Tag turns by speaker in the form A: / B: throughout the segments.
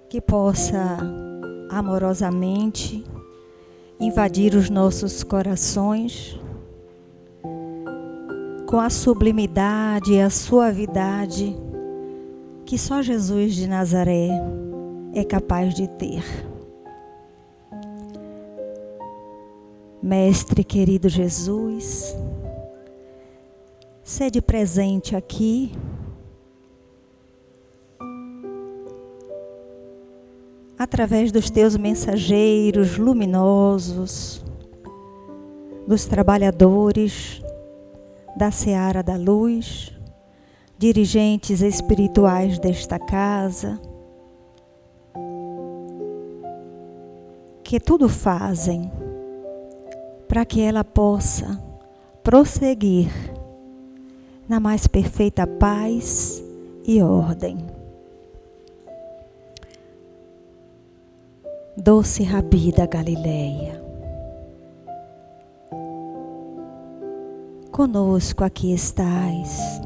A: que possa amorosamente invadir os nossos corações com a sublimidade e a suavidade que só Jesus de Nazaré é capaz de ter. Mestre querido Jesus, sede presente aqui, através dos teus mensageiros luminosos, dos trabalhadores da seara da luz, dirigentes espirituais desta casa, que tudo fazem para que ela possa prosseguir na mais perfeita paz e ordem. Doce Rabi da Galileia, conosco aqui estás,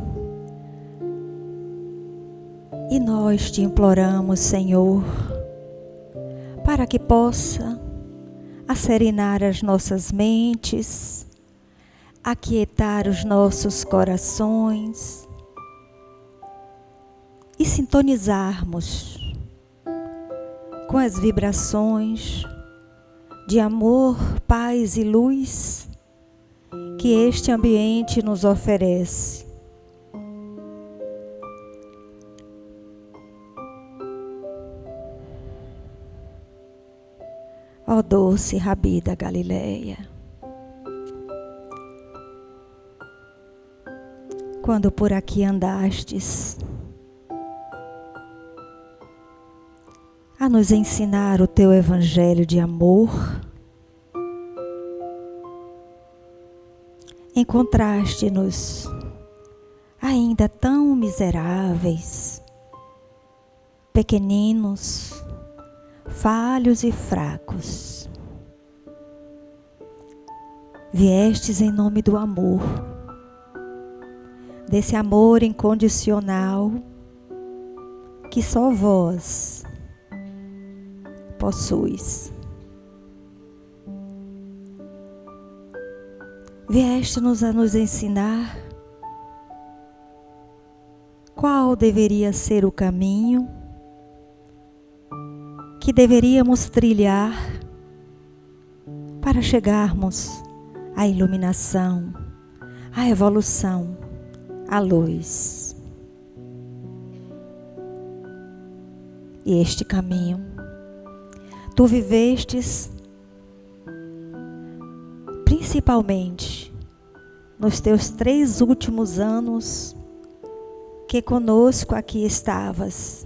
A: e nós te imploramos, Senhor, para que possa acerenar as nossas mentes, aquietar os nossos corações e sintonizarmos com as vibrações de amor, paz e luz que este ambiente nos oferece. Ó doce Rabi da Galileia, quando por aqui andastes a nos ensinar o teu evangelho de amor, encontraste-nos ainda tão miseráveis, pequeninos, falhos e fracos. Viestes em nome do amor, desse amor incondicional que só vós possuis. Vieste-nos a nos ensinar qual deveria ser o caminho que deveríamos trilhar para chegarmos à iluminação, à evolução, à luz. E este caminho tu vivestes principalmente nos teus 3 últimos anos que conosco aqui estavas,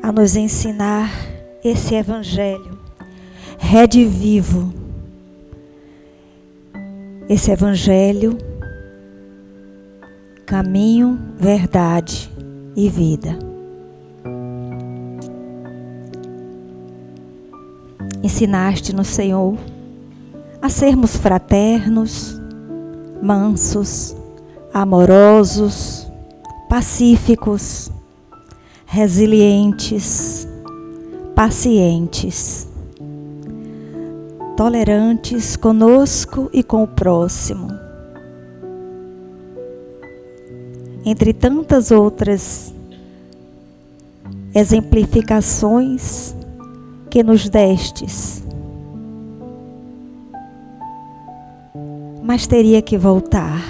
A: a nos ensinar esse evangelho redivivo, esse evangelho, caminho, verdade e vida. Ensinaste-nos, Senhor, a sermos fraternos, mansos, amorosos, pacíficos, resilientes, pacientes, tolerantes conosco e com o próximo. Entre tantas outras exemplificações que nos destes, mas teria que voltar.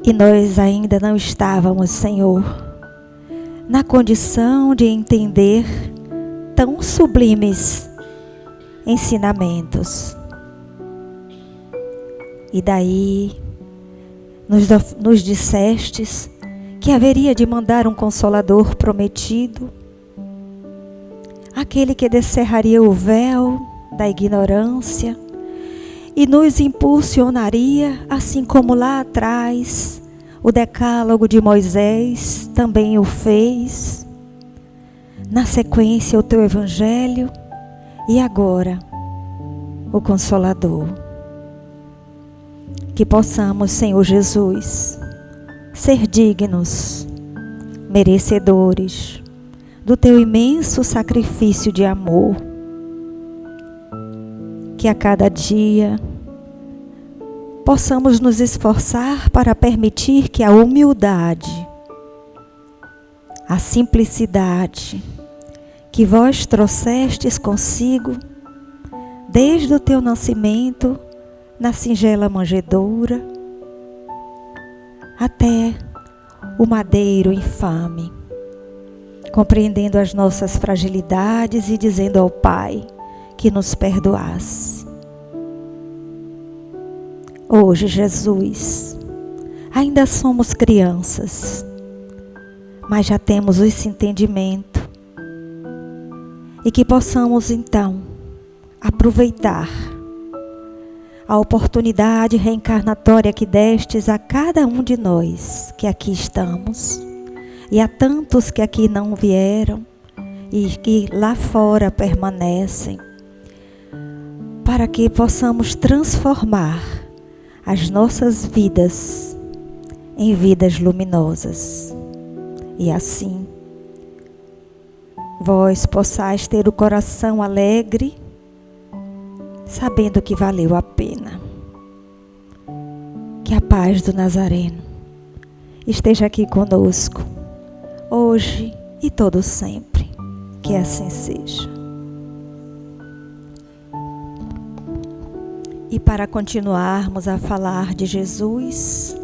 A: E nós ainda não estávamos, Senhor, na condição de entender tão sublimes ensinamentos. E daí nos dissestes que haveria de mandar um Consolador prometido, aquele que descerraria o véu da ignorância e nos impulsionaria, assim como lá atrás o Decálogo de Moisés também o fez, na sequência o teu Evangelho e agora o Consolador. Que possamos, Senhor Jesus, ser dignos, merecedores do teu imenso sacrifício de amor, que a cada dia possamos nos esforçar para permitir que a humildade, a simplicidade que vós trouxestes consigo desde o teu nascimento na singela manjedoura até o madeiro infame, compreendendo as nossas fragilidades e dizendo ao Pai que nos perdoasse. Hoje, Jesus, ainda somos crianças, mas já temos esse entendimento e que possamos então aproveitar a oportunidade reencarnatória que destes a cada um de nós que aqui estamos e a tantos que aqui não vieram e que lá fora permanecem, para que possamos transformar as nossas vidas em vidas luminosas. E assim, vós possais ter o coração alegre, sabendo que valeu a pena. Que a paz do Nazareno esteja aqui conosco, hoje e todo sempre. Que assim seja. E para continuarmos a falar de Jesus,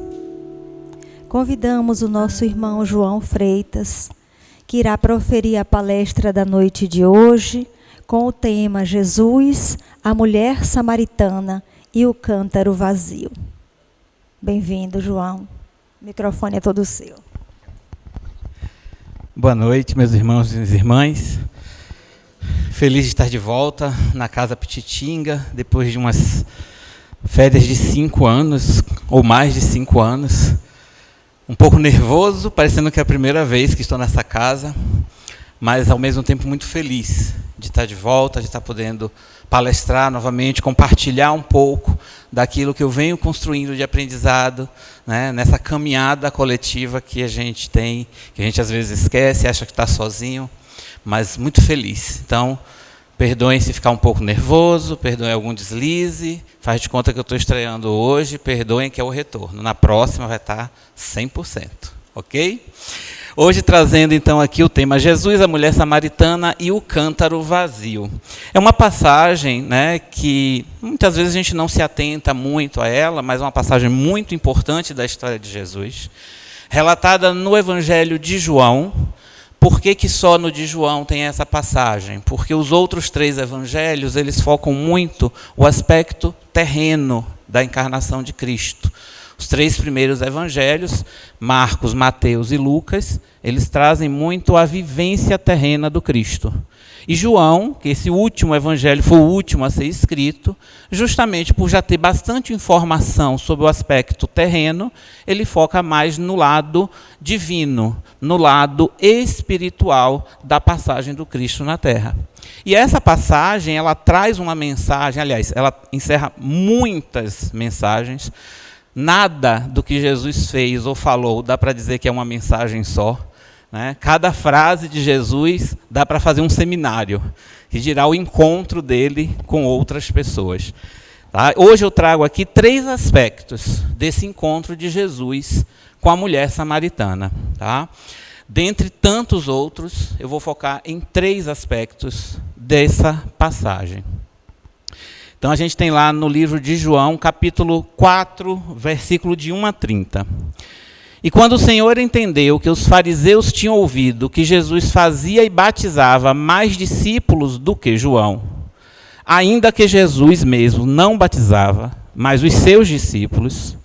A: convidamos o nosso irmão João Freitas, que irá proferir a palestra da noite de hoje com o tema Jesus, a mulher samaritana e o cântaro vazio. Bem-vindo, João. O microfone é todo seu.
B: Boa noite, meus irmãos e irmãs. Feliz de estar de volta na Casa Pititinga, depois de umas férias de 5 anos, ou mais de 5 anos. Um pouco nervoso, parecendo que é a primeira vez que estou nessa casa, mas ao mesmo tempo muito feliz de estar de volta, de estar podendo palestrar novamente, compartilhar um pouco daquilo que eu venho construindo de aprendizado, né, nessa caminhada coletiva que a gente tem, que a gente às vezes esquece, acha que está sozinho, mas muito feliz. Então, perdoem se ficar um pouco nervoso, perdoem algum deslize, faz de conta que eu estou estreando hoje, perdoem que é o retorno. Na próxima vai estar 100%, ok? Hoje trazendo então aqui o tema Jesus, a mulher samaritana e o cântaro vazio. É uma passagem, né, que muitas vezes a gente não se atenta muito a ela, mas é uma passagem muito importante da história de Jesus, relatada no Evangelho de João. Por que só no de João tem essa passagem? Porque os outros 3 evangelhos, eles focam muito o aspecto terreno da encarnação de Cristo. Os 3 primeiros evangelhos, Marcos, Mateus e Lucas, eles trazem muito a vivência terrena do Cristo. E João, que esse último evangelho foi o último a ser escrito, justamente por já ter bastante informação sobre o aspecto terreno, ele foca mais no lado divino, no lado espiritual da passagem do Cristo na Terra. E essa passagem, ela traz uma mensagem, aliás, ela encerra muitas mensagens. Nada do que Jesus fez ou falou dá para dizer que é uma mensagem só, né? Cada frase de Jesus dá para fazer um seminário, que dirá o encontro dele com outras pessoas. Tá? Hoje eu trago aqui 3 aspectos desse encontro de Jesus com a mulher samaritana. Tá? Dentre tantos outros, eu vou focar em 3 aspectos dessa passagem. Então a gente tem lá no livro de João, capítulo 4, versículo de 1 a 30. E quando o Senhor entendeu que os fariseus tinham ouvido que Jesus fazia e batizava mais discípulos do que João, ainda que Jesus mesmo não batizava, mas os seus discípulos,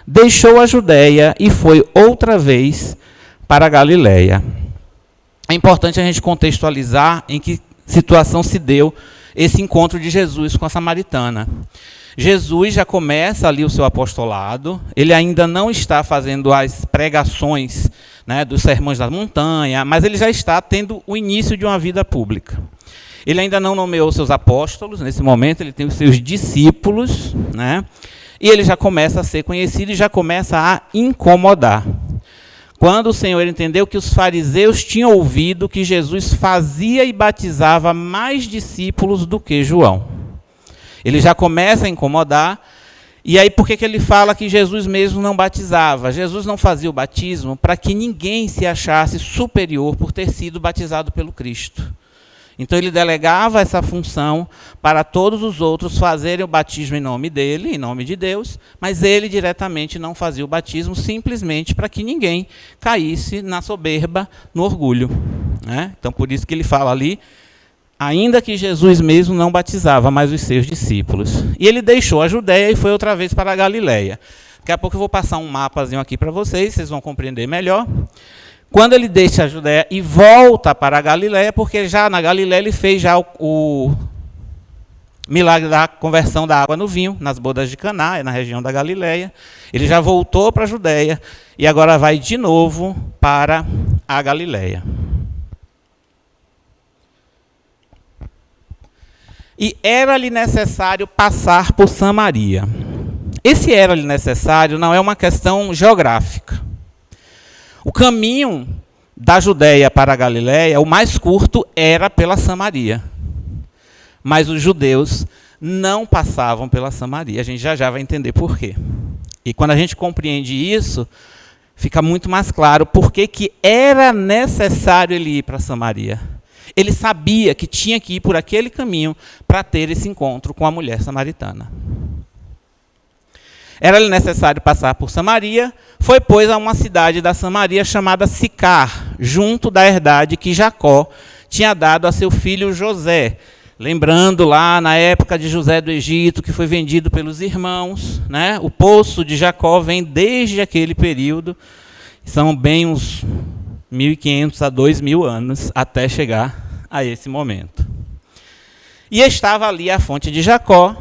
B: deixou a Judéia e foi outra vez para a Galiléia. É importante a gente contextualizar em que situação se deu esse encontro de Jesus com a samaritana. Jesus já começa ali o seu apostolado, ele ainda não está fazendo as pregações, né, dos sermões da montanha, mas ele já está tendo o início de uma vida pública. Ele ainda não nomeou seus apóstolos, nesse momento ele tem os seus discípulos, né, e ele já começa a ser conhecido e já começa a incomodar. quando o Senhor entendeu que os fariseus tinham ouvido que Jesus fazia e batizava mais discípulos do que João. Ele já começa a incomodar. E aí por que ele fala que Jesus mesmo não batizava? Jesus não fazia o batismo para que ninguém se achasse superior por ter sido batizado pelo Cristo. Então ele delegava essa função para todos os outros fazerem o batismo em nome dele, em nome de Deus, mas ele diretamente não fazia o batismo simplesmente para que ninguém caísse na soberba, no orgulho, né? Então por isso que ele fala ali, ainda que Jesus mesmo não batizava, mas os seus discípulos. E ele deixou a Judéia e foi outra vez para a Galileia. Daqui a pouco eu vou passar um mapazinho aqui para vocês vão compreender melhor. Quando ele deixa a Judéia e volta para a Galileia, porque já na Galileia ele fez já o milagre da conversão da água no vinho, nas bodas de Caná, na região da Galileia. Ele já voltou para a Judéia e agora vai de novo para a Galileia. E era-lhe necessário passar por Samaria. Esse era-lhe necessário não é uma questão geográfica. O caminho da Judéia para a Galileia, o mais curto, era pela Samaria. Mas os judeus não passavam pela Samaria. A gente já vai entender por quê. E quando a gente compreende isso, fica muito mais claro por que era necessário ele ir para Samaria. Ele sabia que tinha que ir por aquele caminho para ter esse encontro com a mulher samaritana. Era-lhe necessário passar por Samaria, foi, pois, a uma cidade da Samaria chamada Sicar, junto da herdade que Jacó tinha dado a seu filho José. Lembrando lá na época de José do Egito, que foi vendido pelos irmãos, né? O poço de Jacó vem desde aquele período, são bem uns 1.500 a 2.000 anos até chegar a esse momento. E estava ali a fonte de Jacó.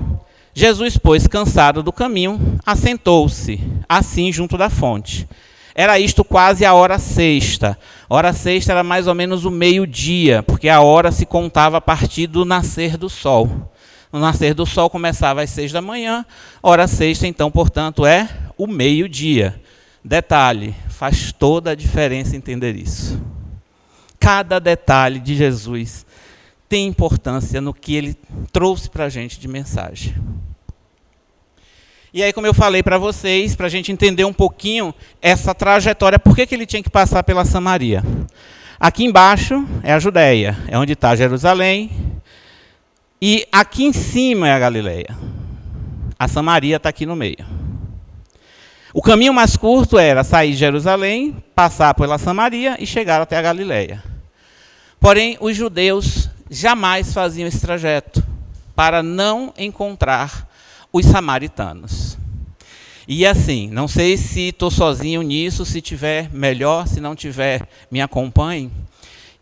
B: Jesus, pois, cansado do caminho, assentou-se, assim, junto da fonte. Era isto quase a hora sexta. A hora sexta era mais ou menos o meio-dia, porque a hora se contava a partir do nascer do sol. O nascer do sol começava às 6 da manhã, hora sexta, então, portanto, é o meio-dia. Detalhe, faz toda a diferença entender isso. Cada detalhe de Jesus tem importância no que ele trouxe para a gente de mensagem. E aí, como eu falei para vocês, para a gente entender um pouquinho essa trajetória, por que ele tinha que passar pela Samaria? Aqui embaixo é a Judéia, é onde está Jerusalém, e aqui em cima é a Galileia. A Samaria está aqui no meio. O caminho mais curto era sair de Jerusalém, passar pela Samaria e chegar até a Galileia. Porém, os judeus jamais faziam esse trajeto para não encontrar os samaritanos. E assim, não sei se estou sozinho nisso, se tiver melhor, se não tiver, me acompanhe.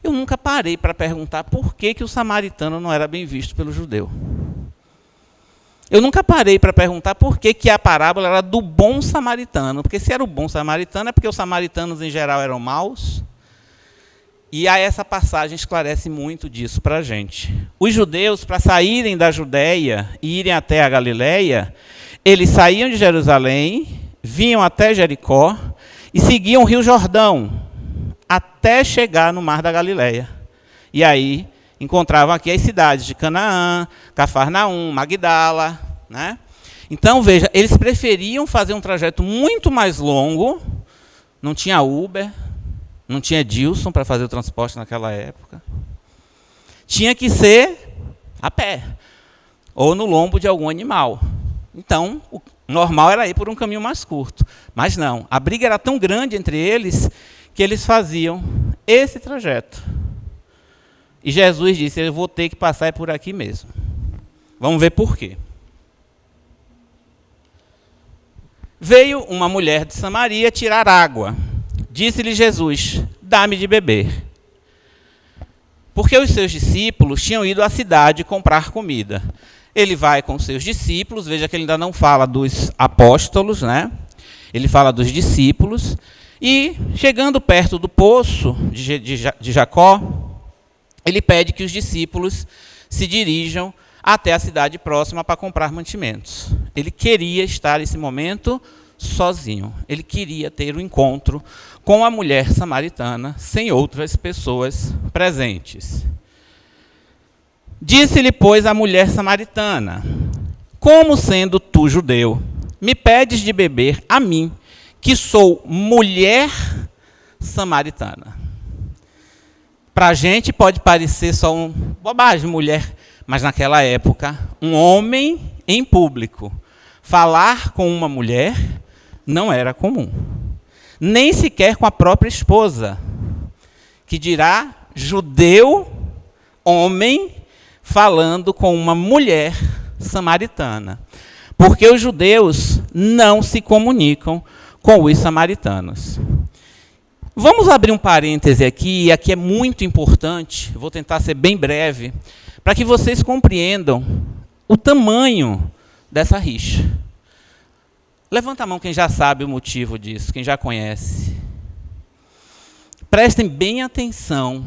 B: Eu nunca parei para perguntar por que o samaritano não era bem visto pelo judeu. Eu nunca parei para perguntar por que a parábola era do bom samaritano. Porque se era o bom samaritano, é porque os samaritanos em geral eram maus. E aí essa passagem esclarece muito disso para a gente. Os judeus, para saírem da Judéia e irem até a Galileia, eles saíam de Jerusalém, vinham até Jericó e seguiam o Rio Jordão, até chegar no Mar da Galileia. E aí encontravam aqui as cidades de Canaã, Cafarnaum, Magdala, né? Então, veja, eles preferiam fazer um trajeto muito mais longo, não tinha Uber, não tinha Dilson para fazer o transporte naquela época. Tinha que ser a pé, ou no lombo de algum animal. Então, o normal era ir por um caminho mais curto. Mas não, a briga era tão grande entre eles, que eles faziam esse trajeto. E Jesus disse, eu vou ter que passar por aqui mesmo. Vamos ver por quê. Veio uma mulher de Samaria tirar água. Disse-lhe Jesus, dá-me de beber. Porque os seus discípulos tinham ido à cidade comprar comida. Ele vai com os seus discípulos, veja que ele ainda não fala dos apóstolos, né? Ele fala dos discípulos. E, chegando perto do poço de Jacó, ele pede que os discípulos se dirijam até a cidade próxima para comprar mantimentos. Ele queria estar nesse momento sozinho. Ele queria ter um encontro com a mulher samaritana, sem outras pessoas presentes. Disse-lhe, pois, a mulher samaritana: como sendo tu judeu, me pedes de beber a mim, que sou mulher samaritana? Para a gente pode parecer só uma bobagem, mulher, mas naquela época, um homem em público falar com uma mulher não era comum. Nem sequer com a própria esposa, que dirá judeu, homem, falando com uma mulher samaritana. Porque os judeus não se comunicam com os samaritanos. Vamos abrir um parêntese aqui, e aqui é muito importante, vou tentar ser bem breve, para que vocês compreendam o tamanho dessa rixa. Levanta a mão quem já sabe o motivo disso, quem já conhece. Prestem bem atenção,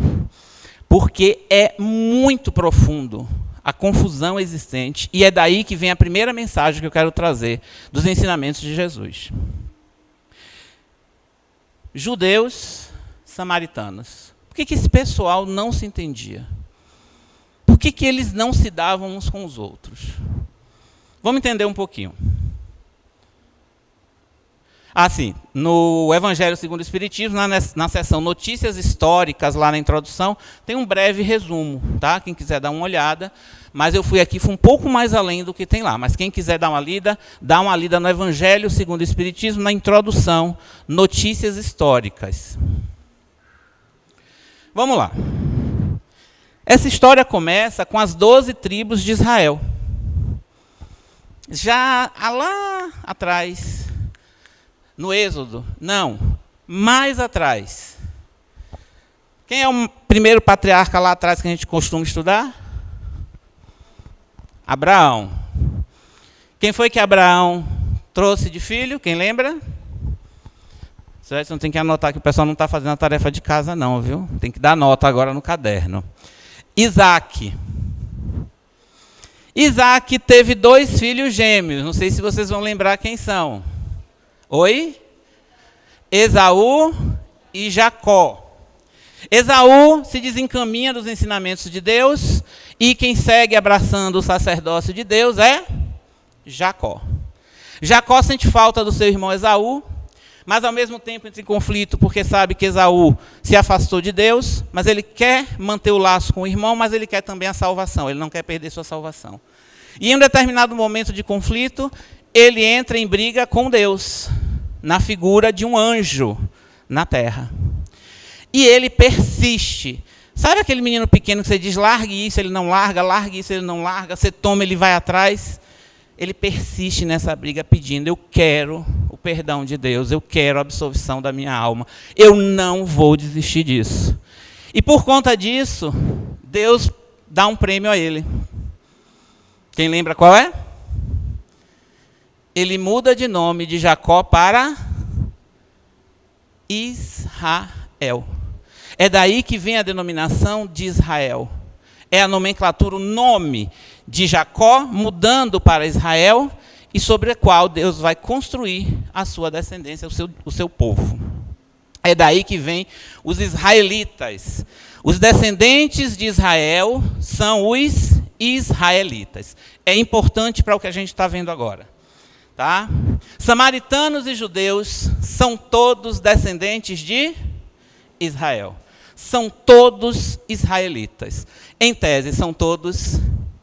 B: porque é muito profundo a confusão existente, e é daí que vem a primeira mensagem que eu quero trazer dos ensinamentos de Jesus. Judeus, samaritanos. Por que esse pessoal não se entendia? Por que eles não se davam uns com os outros? Vamos entender um pouquinho. Assim, no Evangelho segundo o Espiritismo, na seção Notícias Históricas, lá na introdução, tem um breve resumo, tá? Quem quiser dar uma olhada. Mas eu fui um pouco mais além do que tem lá. Mas quem quiser dar uma lida no Evangelho segundo o Espiritismo, na introdução, Notícias Históricas. Vamos lá. Essa história começa com as 12 tribos de Israel. Já lá atrás, no Êxodo, não, mais atrás. Quem é o primeiro patriarca lá atrás que a gente costuma estudar? Abraão. Quem foi que Abraão trouxe de filho? Quem lembra? Você não tem que anotar que o pessoal não está fazendo a tarefa de casa não, viu? Tem que dar nota agora no caderno. Isaac. Isaac teve 2 filhos gêmeos. Não sei se vocês vão lembrar quem são. Oi? Esaú e Jacó. Esaú se desencaminha dos ensinamentos de Deus, e quem segue abraçando o sacerdócio de Deus é Jacó. Jacó sente falta do seu irmão Esaú, mas ao mesmo tempo entra em conflito, porque sabe que Esaú se afastou de Deus, mas ele quer manter o laço com o irmão, mas ele quer também a salvação, ele não quer perder sua salvação. E em um determinado momento de conflito, ele entra em briga com Deus, na figura de um anjo na terra. E ele persiste. Sabe aquele menino pequeno que você diz, largue isso, ele não larga, largue isso, ele não larga, você toma, ele vai atrás? Ele persiste nessa briga pedindo, eu quero o perdão de Deus, eu quero a absolvição da minha alma, eu não vou desistir disso. E por conta disso, Deus dá um prêmio a ele. Quem lembra qual é? Ele muda de nome de Jacó para Israel. É daí que vem a denominação de Israel. É a nomenclatura, o nome de Jacó mudando para Israel, e sobre a qual Deus vai construir a sua descendência, o seu povo. É daí que vem os israelitas. Os descendentes de Israel são os israelitas. É importante para o que a gente está vendo agora. Tá? Samaritanos e judeus são todos descendentes de Israel. São todos israelitas. Em tese, são todos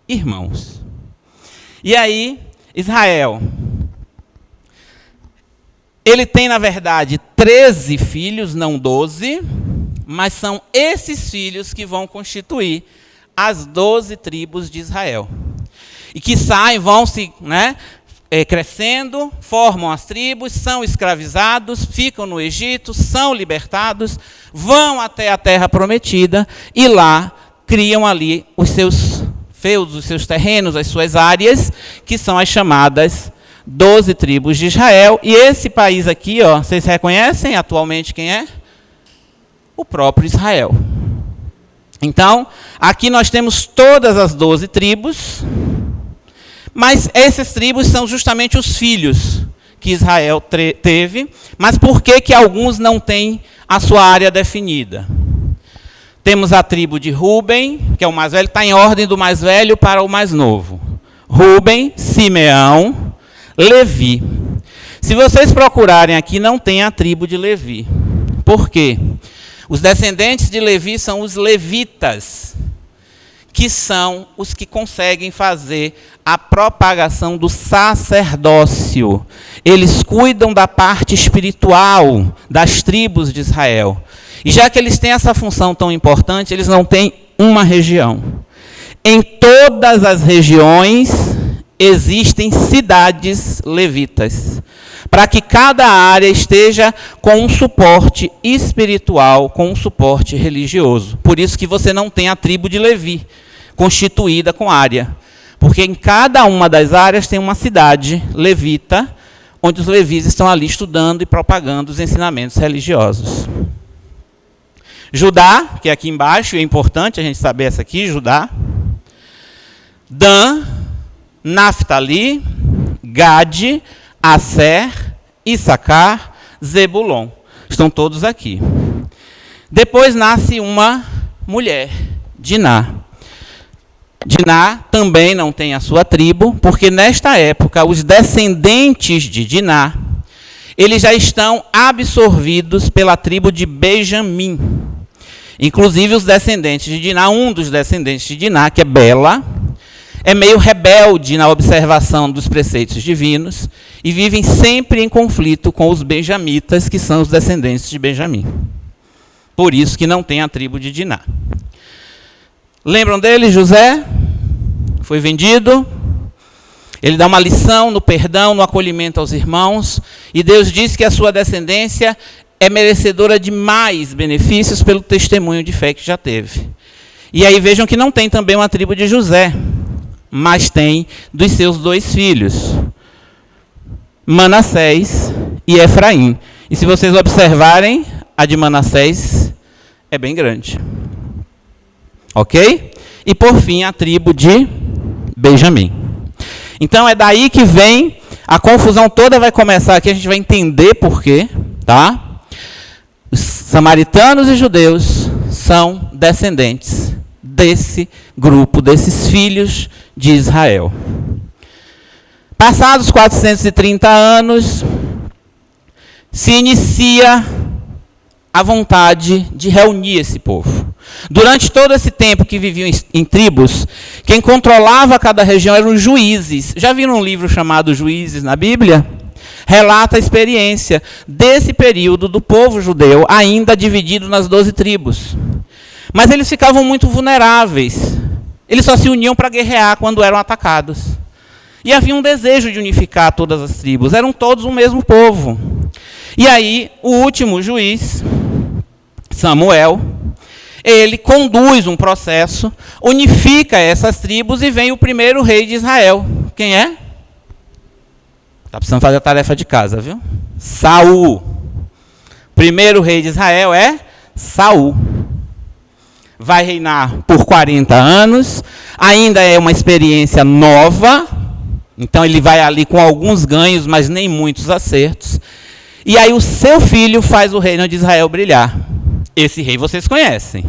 B: irmãos. E aí, Israel, ele tem, na verdade, 13 filhos, não 12, mas são esses filhos que vão constituir as 12 tribos de Israel. E que saem, vão se crescendo, formam as tribos, são escravizados, ficam no Egito, são libertados, vão até a terra prometida e lá criam ali os seus feudos, os seus terrenos, as suas áreas, que são as chamadas 12 tribos de Israel. E esse país aqui, ó, vocês reconhecem atualmente quem é? O próprio Israel. Então, aqui nós temos todas as 12 tribos, mas essas tribos são justamente os filhos que Israel teve, mas por que alguns não têm a sua área definida? Temos a tribo de Ruben, que é o mais velho, está em ordem do mais velho para o mais novo. Ruben, Simeão, Levi. Se vocês procurarem aqui, não tem a tribo de Levi. Por quê? Os descendentes de Levi são os levitas, que são os que conseguem fazer a propagação do sacerdócio. Eles cuidam da parte espiritual das tribos de Israel. E já que eles têm essa função tão importante, eles não têm uma região. Em todas as regiões existem cidades levitas, para que cada área esteja com um suporte espiritual, com um suporte religioso. Por isso que você não tem a tribo de Levi, constituída com área. Porque em cada uma das áreas tem uma cidade levita, onde os levis estão ali estudando e propagando os ensinamentos religiosos. Judá, que é aqui embaixo, é importante a gente saber essa aqui, Judá. Dan, Naftali, Gade, Aser, Issacar, Zebulon. Estão todos aqui. Depois nasce uma mulher, Diná. Diná também não tem a sua tribo, porque nesta época os descendentes de Diná, eles já estão absorvidos pela tribo de Benjamim. Inclusive os descendentes de Diná, um dos descendentes de Diná, que é Bela, é meio rebelde na observação dos preceitos divinos e vivem sempre em conflito com os benjamitas, que são os descendentes de Benjamim. Por isso que não tem a tribo de Diná. Lembram dele? José foi vendido. Ele dá uma lição no perdão, no acolhimento aos irmãos. E Deus diz que a sua descendência é merecedora de mais benefícios pelo testemunho de fé que já teve. E aí vejam que não tem também uma tribo de José, mas tem dos seus 2 filhos, Manassés e Efraim. E se vocês observarem, a de Manassés é bem grande. Ok? E por fim, a tribo de Benjamim. Então é daí que vem, a confusão toda vai começar aqui, a gente vai entender por quê, tá? Os samaritanos e judeus são descendentes desse grupo, desses filhos de Israel. Passados 430 anos, se inicia a vontade de reunir esse povo. Durante todo esse tempo que viviam em tribos, quem controlava cada região eram os juízes. Já viram um livro chamado Juízes na Bíblia? Relata a experiência desse período do povo judeu, ainda dividido nas 12 tribos. Mas eles ficavam muito vulneráveis. Eles só se uniam para guerrear quando eram atacados. E havia um desejo de unificar todas as tribos. Eram todos o mesmo povo. E aí, o último juiz, Samuel, ele conduz um processo, unifica essas tribos e vem o primeiro rei de Israel. Quem é? Está precisando fazer a tarefa de casa, viu? Saul. Primeiro rei de Israel é Saul. Vai reinar por 40 anos. Ainda é uma experiência nova. Então ele vai ali com alguns ganhos, mas nem muitos acertos. E aí o seu filho faz o reino de Israel brilhar. Esse rei vocês conhecem.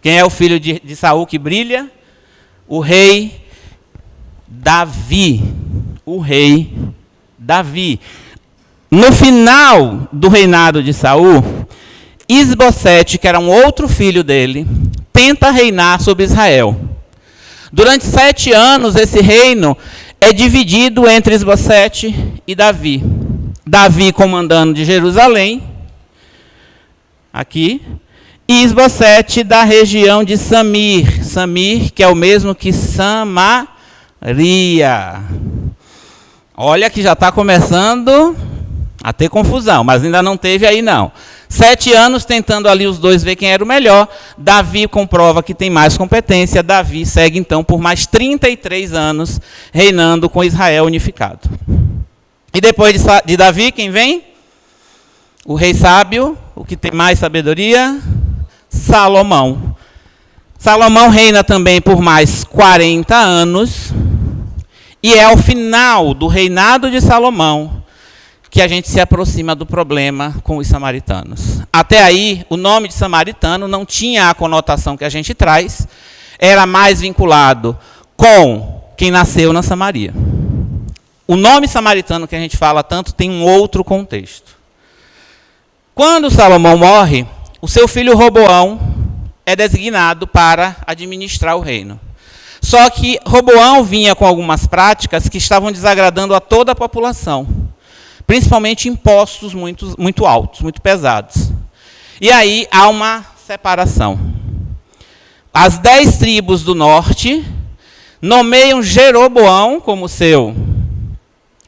B: Quem é o filho de Saul que brilha? O rei Davi. O rei Davi. No final do reinado de Saul, Isbosete, que era um outro filho dele, tenta reinar sobre Israel. Durante 7 anos, esse reino é dividido entre Isbosete e Davi. Davi comandando de Jerusalém, aqui, e Isbosete da região de Samir. Samir, que é o mesmo que Samaria. Olha que já está começando a ter confusão, mas ainda não teve aí não. 7 anos tentando ali os dois ver quem era o melhor. Davi comprova que tem mais competência. Davi segue então por mais 33 anos reinando com Israel unificado. E depois de Davi, quem vem? O rei sábio, o que tem mais sabedoria? Salomão. Salomão reina também por mais 40 anos. E é ao final do reinado de Salomão que a gente se aproxima do problema com os samaritanos. Até aí, o nome de samaritano não tinha a conotação que a gente traz, era mais vinculado com quem nasceu na Samaria. O nome samaritano que a gente fala tanto tem um outro contexto. Quando Salomão morre, o seu filho Roboão é designado para administrar o reino. Só que Roboão vinha com algumas práticas que estavam desagradando a toda a população, principalmente impostos muito altos, muito pesados. E aí há uma separação. As 10 tribos do norte nomeiam Jeroboão como seu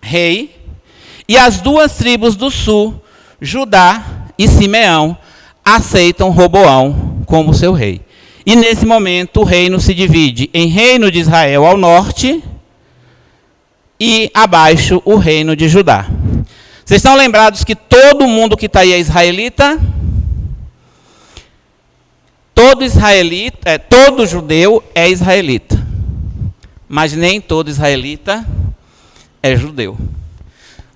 B: rei, e as 2 tribos do sul, Judá e Simeão, aceitam Roboão como seu rei. E nesse momento o reino se divide em reino de Israel ao norte e abaixo o reino de Judá. Vocês estão lembrados que todo mundo que está aí é israelita? Todo judeu é israelita. Mas nem todo israelita é judeu.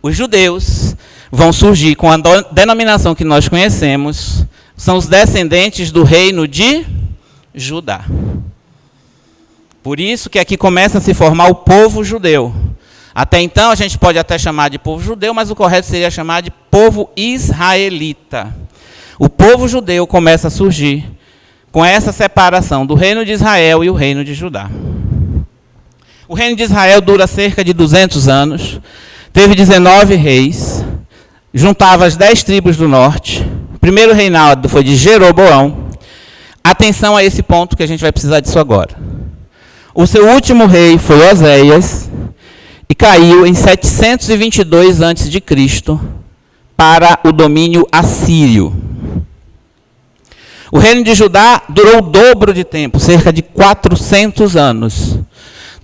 B: Os judeus vão surgir com a denominação que nós conhecemos, são os descendentes do reino de Judá. Por isso que aqui começa a se formar o povo judeu. Até então a gente pode até chamar de povo judeu, mas o correto seria chamar de povo israelita. O povo judeu começa a surgir com essa separação do reino de Israel e o reino de Judá. O reino de Israel dura cerca de 200 anos, teve 19 reis, juntava as 10 tribos do norte. O primeiro reinado foi de Jeroboão. Atenção a esse ponto que a gente vai precisar disso agora. O seu último rei foi Oséias e caiu em 722 a.C. para o domínio assírio. O reino de Judá durou o dobro de tempo, cerca de 400 anos.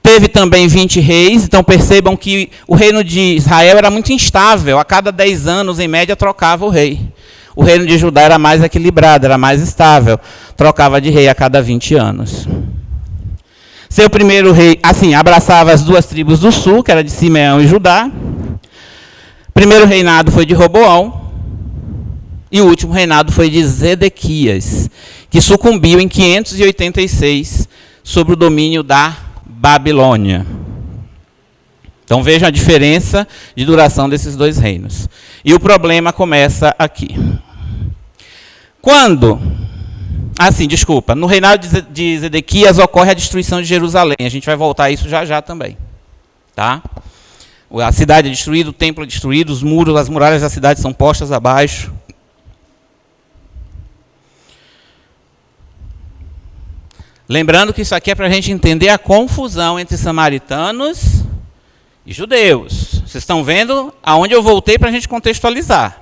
B: Teve também 20 reis, então percebam que o reino de Israel era muito instável. A cada 10 anos, em média, trocava o rei. O reino de Judá era mais equilibrado, era mais estável. Trocava de rei a cada 20 anos. Seu primeiro rei, assim, abraçava as 2 tribos do sul, que era de Simeão e Judá. O primeiro reinado foi de Roboão. E o último reinado foi de Zedequias, que sucumbiu em 586 sob o domínio da Babilônia. Então vejam a diferença de duração desses 2 reinos. E o problema começa aqui. No reinado de Zedequias ocorre a destruição de Jerusalém. A gente vai voltar a isso já também. Tá? A cidade é destruída, o templo é destruído, os muros, as muralhas da cidade são postas abaixo. Lembrando que isso aqui é para a gente entender a confusão entre samaritanos e judeus. Vocês estão vendo aonde eu voltei para a gente contextualizar.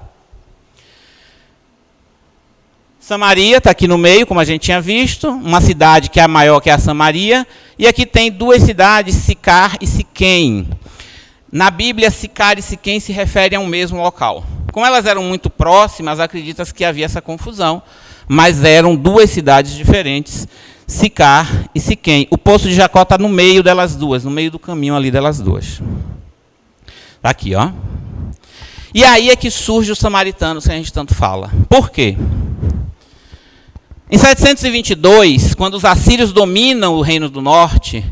B: Samaria está aqui no meio, como a gente tinha visto, uma cidade que é a maior, que é a Samaria, e aqui tem 2 cidades, Sicar e Siquém. Na Bíblia, Sicar e Siquém se referem a um mesmo local. Como elas eram muito próximas, acredita-se que havia essa confusão, mas eram 2 cidades diferentes, Sicar e Siquém. O poço de Jacó está no meio delas duas, no meio do caminho ali delas duas. Está aqui, ó. E aí é que surge os samaritanos que a gente tanto fala. Por quê? Em 722, quando os assírios dominam o reino do norte,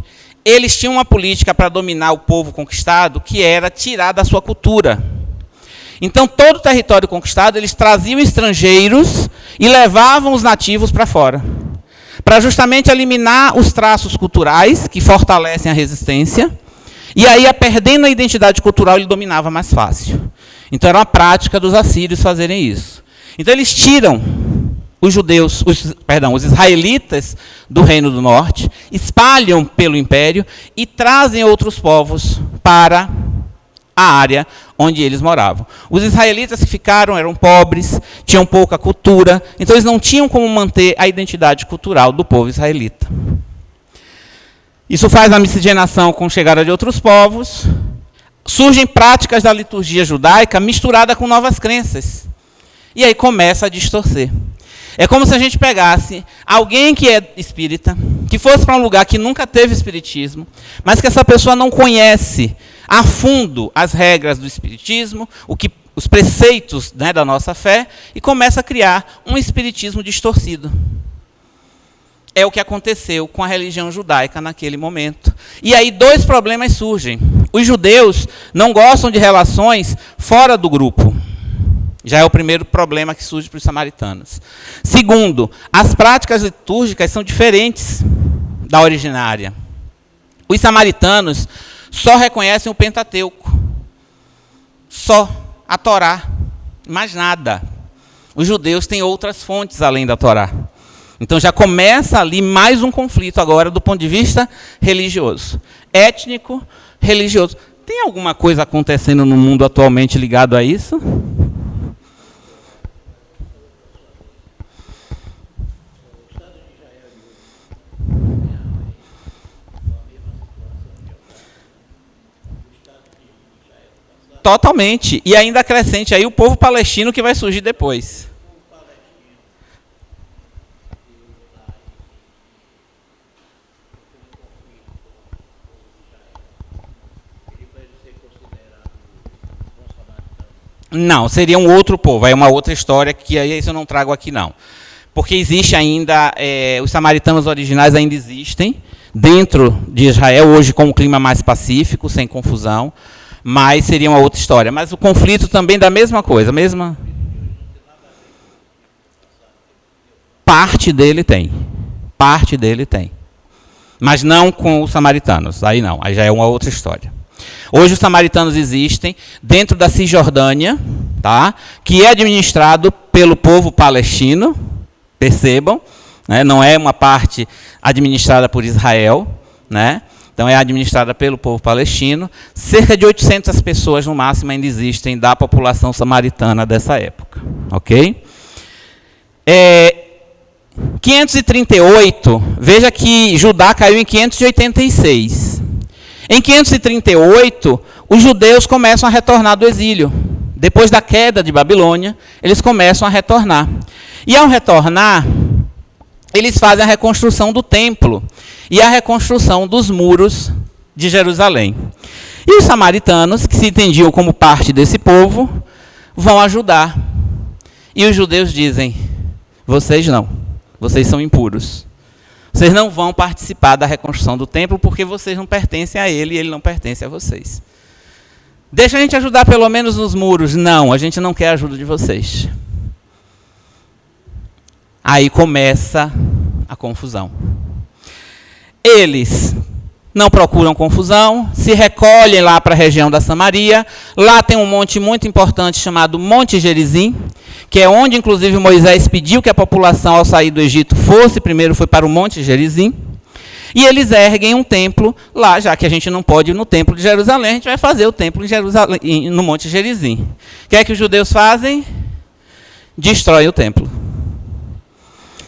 B: eles tinham uma política para dominar o povo conquistado, que era tirar da sua cultura. Então, todo o território conquistado, eles traziam estrangeiros e levavam os nativos para fora, para justamente eliminar os traços culturais que fortalecem a resistência, e aí, perdendo a identidade cultural, ele dominava mais fácil. Então, era uma prática dos assírios fazerem isso. Então, eles tiram os israelitas do Reino do Norte, espalham pelo império e trazem outros povos para a área onde eles moravam. Os israelitas que ficaram eram pobres, tinham pouca cultura, então eles não tinham como manter a identidade cultural do povo israelita. Isso faz a miscigenação com a chegada de outros povos, surgem práticas da liturgia judaica misturada com novas crenças. E aí começa a distorcer. É como se a gente pegasse alguém que é espírita, que fosse para um lugar que nunca teve espiritismo, mas que essa pessoa não conhece a fundo as regras do espiritismo, os preceitos, né, da nossa fé, e começa a criar um espiritismo distorcido. É o que aconteceu com a religião judaica naquele momento. E aí 2 problemas surgem. Os judeus não gostam de relações fora do grupo. Já é o primeiro problema que surge para os samaritanos. Segundo, as práticas litúrgicas são diferentes da originária. Os samaritanos só reconhecem o Pentateuco. Só a Torá. Mais nada. Os judeus têm outras fontes além da Torá. Então já começa ali mais um conflito agora do ponto de vista religioso. Étnico, religioso. Tem alguma coisa acontecendo no mundo atualmente ligado a isso? Totalmente. E ainda acrescente aí o povo palestino que vai surgir depois. Não, seria um outro povo, é uma outra história que aí eu não trago aqui não. Porque existe ainda, os samaritanos originais ainda existem dentro de Israel, hoje com um clima mais pacífico, sem confusão, mas seria uma outra história. Mas o conflito também da mesma coisa, mesma... Parte dele tem, mas não com os samaritanos, aí não, aí já é uma outra história. Hoje os samaritanos existem dentro da Cisjordânia, tá? Que é administrado pelo povo palestino, percebam, né? Não é uma parte administrada por Israel, né? Então é administrada pelo povo palestino. Cerca de 800 pessoas no máximo ainda existem da população samaritana dessa época, ok? 538, veja que Judá caiu em 586. Em 538, os judeus começam a retornar do exílio. Depois da queda de Babilônia, eles começam a retornar. E ao retornar, eles fazem a reconstrução do templo e a reconstrução dos muros de Jerusalém. E os samaritanos, que se entendiam como parte desse povo, vão ajudar. E os judeus dizem, vocês não, vocês são impuros. Vocês não vão participar da reconstrução do templo porque vocês não pertencem a ele e ele não pertence a vocês. Deixa a gente ajudar pelo menos nos muros. Não, a gente não quer a ajuda de vocês. Aí começa a confusão. Eles não procuram confusão, se recolhem lá para a região da Samaria. Lá tem um monte muito importante chamado Monte Gerizim, que é onde, inclusive, Moisés pediu que a população, ao sair do Egito, primeiro foi para o Monte Gerizim, e eles erguem um templo lá, já que a gente não pode ir no templo de Jerusalém, a gente vai fazer o templo em Jerusalém, no Monte Gerizim. O que é que os judeus fazem? Destroem o templo.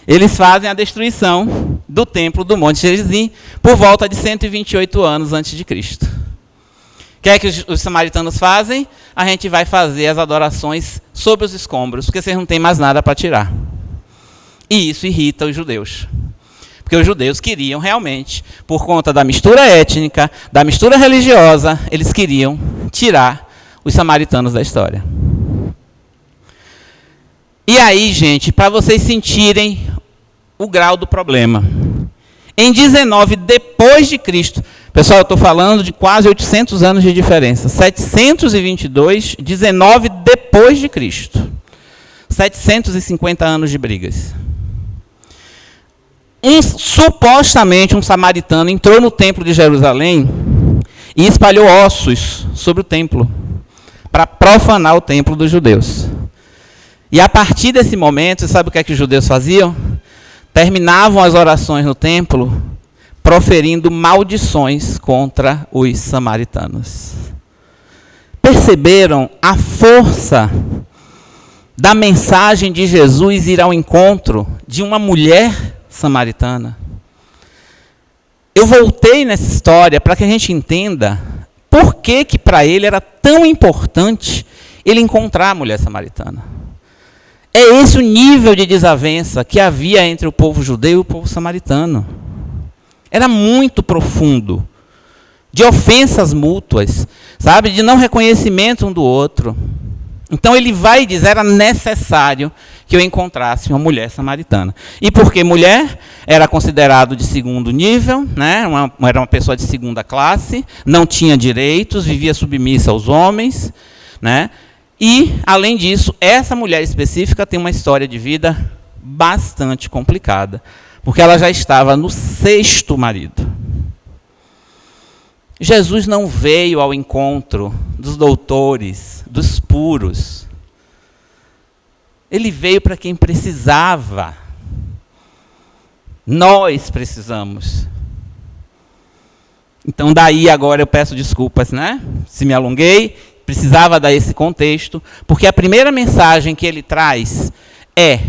B: Eles fazem a destruição do templo do Monte Gerizim por volta de 128 anos antes de Cristo. O que é que os samaritanos fazem? A gente vai fazer as adorações sobre os escombros, porque vocês não têm mais nada para tirar. E isso irrita os judeus. Porque os judeus queriam realmente, por conta da mistura étnica, da mistura religiosa, eles queriam tirar os samaritanos da história. E aí, gente, para vocês sentirem o grau do problema. Em 19 depois de Cristo, pessoal, eu estou falando de quase 800 anos de diferença. 722, 19 depois de Cristo. 750 anos de brigas. Supostamente um samaritano entrou no templo de Jerusalém e espalhou ossos sobre o templo para profanar o templo dos judeus. E a partir desse momento, sabe o que é que os judeus faziam? Terminavam as orações no templo proferindo maldições contra os samaritanos. Perceberam a força da mensagem de Jesus ir ao encontro de uma mulher samaritana? Eu voltei nessa história para que a gente entenda por que para ele era tão importante ele encontrar a mulher samaritana. É esse o nível de desavença que havia entre o povo judeu e o povo samaritano. Era muito profundo. de ofensas mútuas, sabe? De não reconhecimento um do outro. Então ele vai dizer, era necessário que eu encontrasse uma mulher samaritana. E porque mulher era considerado de segundo nível, né? Era uma pessoa de segunda classe, não tinha direitos, vivia submissa aos homens, né? E, além disso, essa mulher específica tem uma história de vida bastante complicada, porque ela já estava no 6º marido. Jesus não veio ao encontro dos doutores, dos puros. Ele veio para quem precisava. Nós precisamos. Então, daí agora eu peço desculpas, né? Se me alonguei, precisava dar esse contexto, porque a primeira mensagem que ele traz é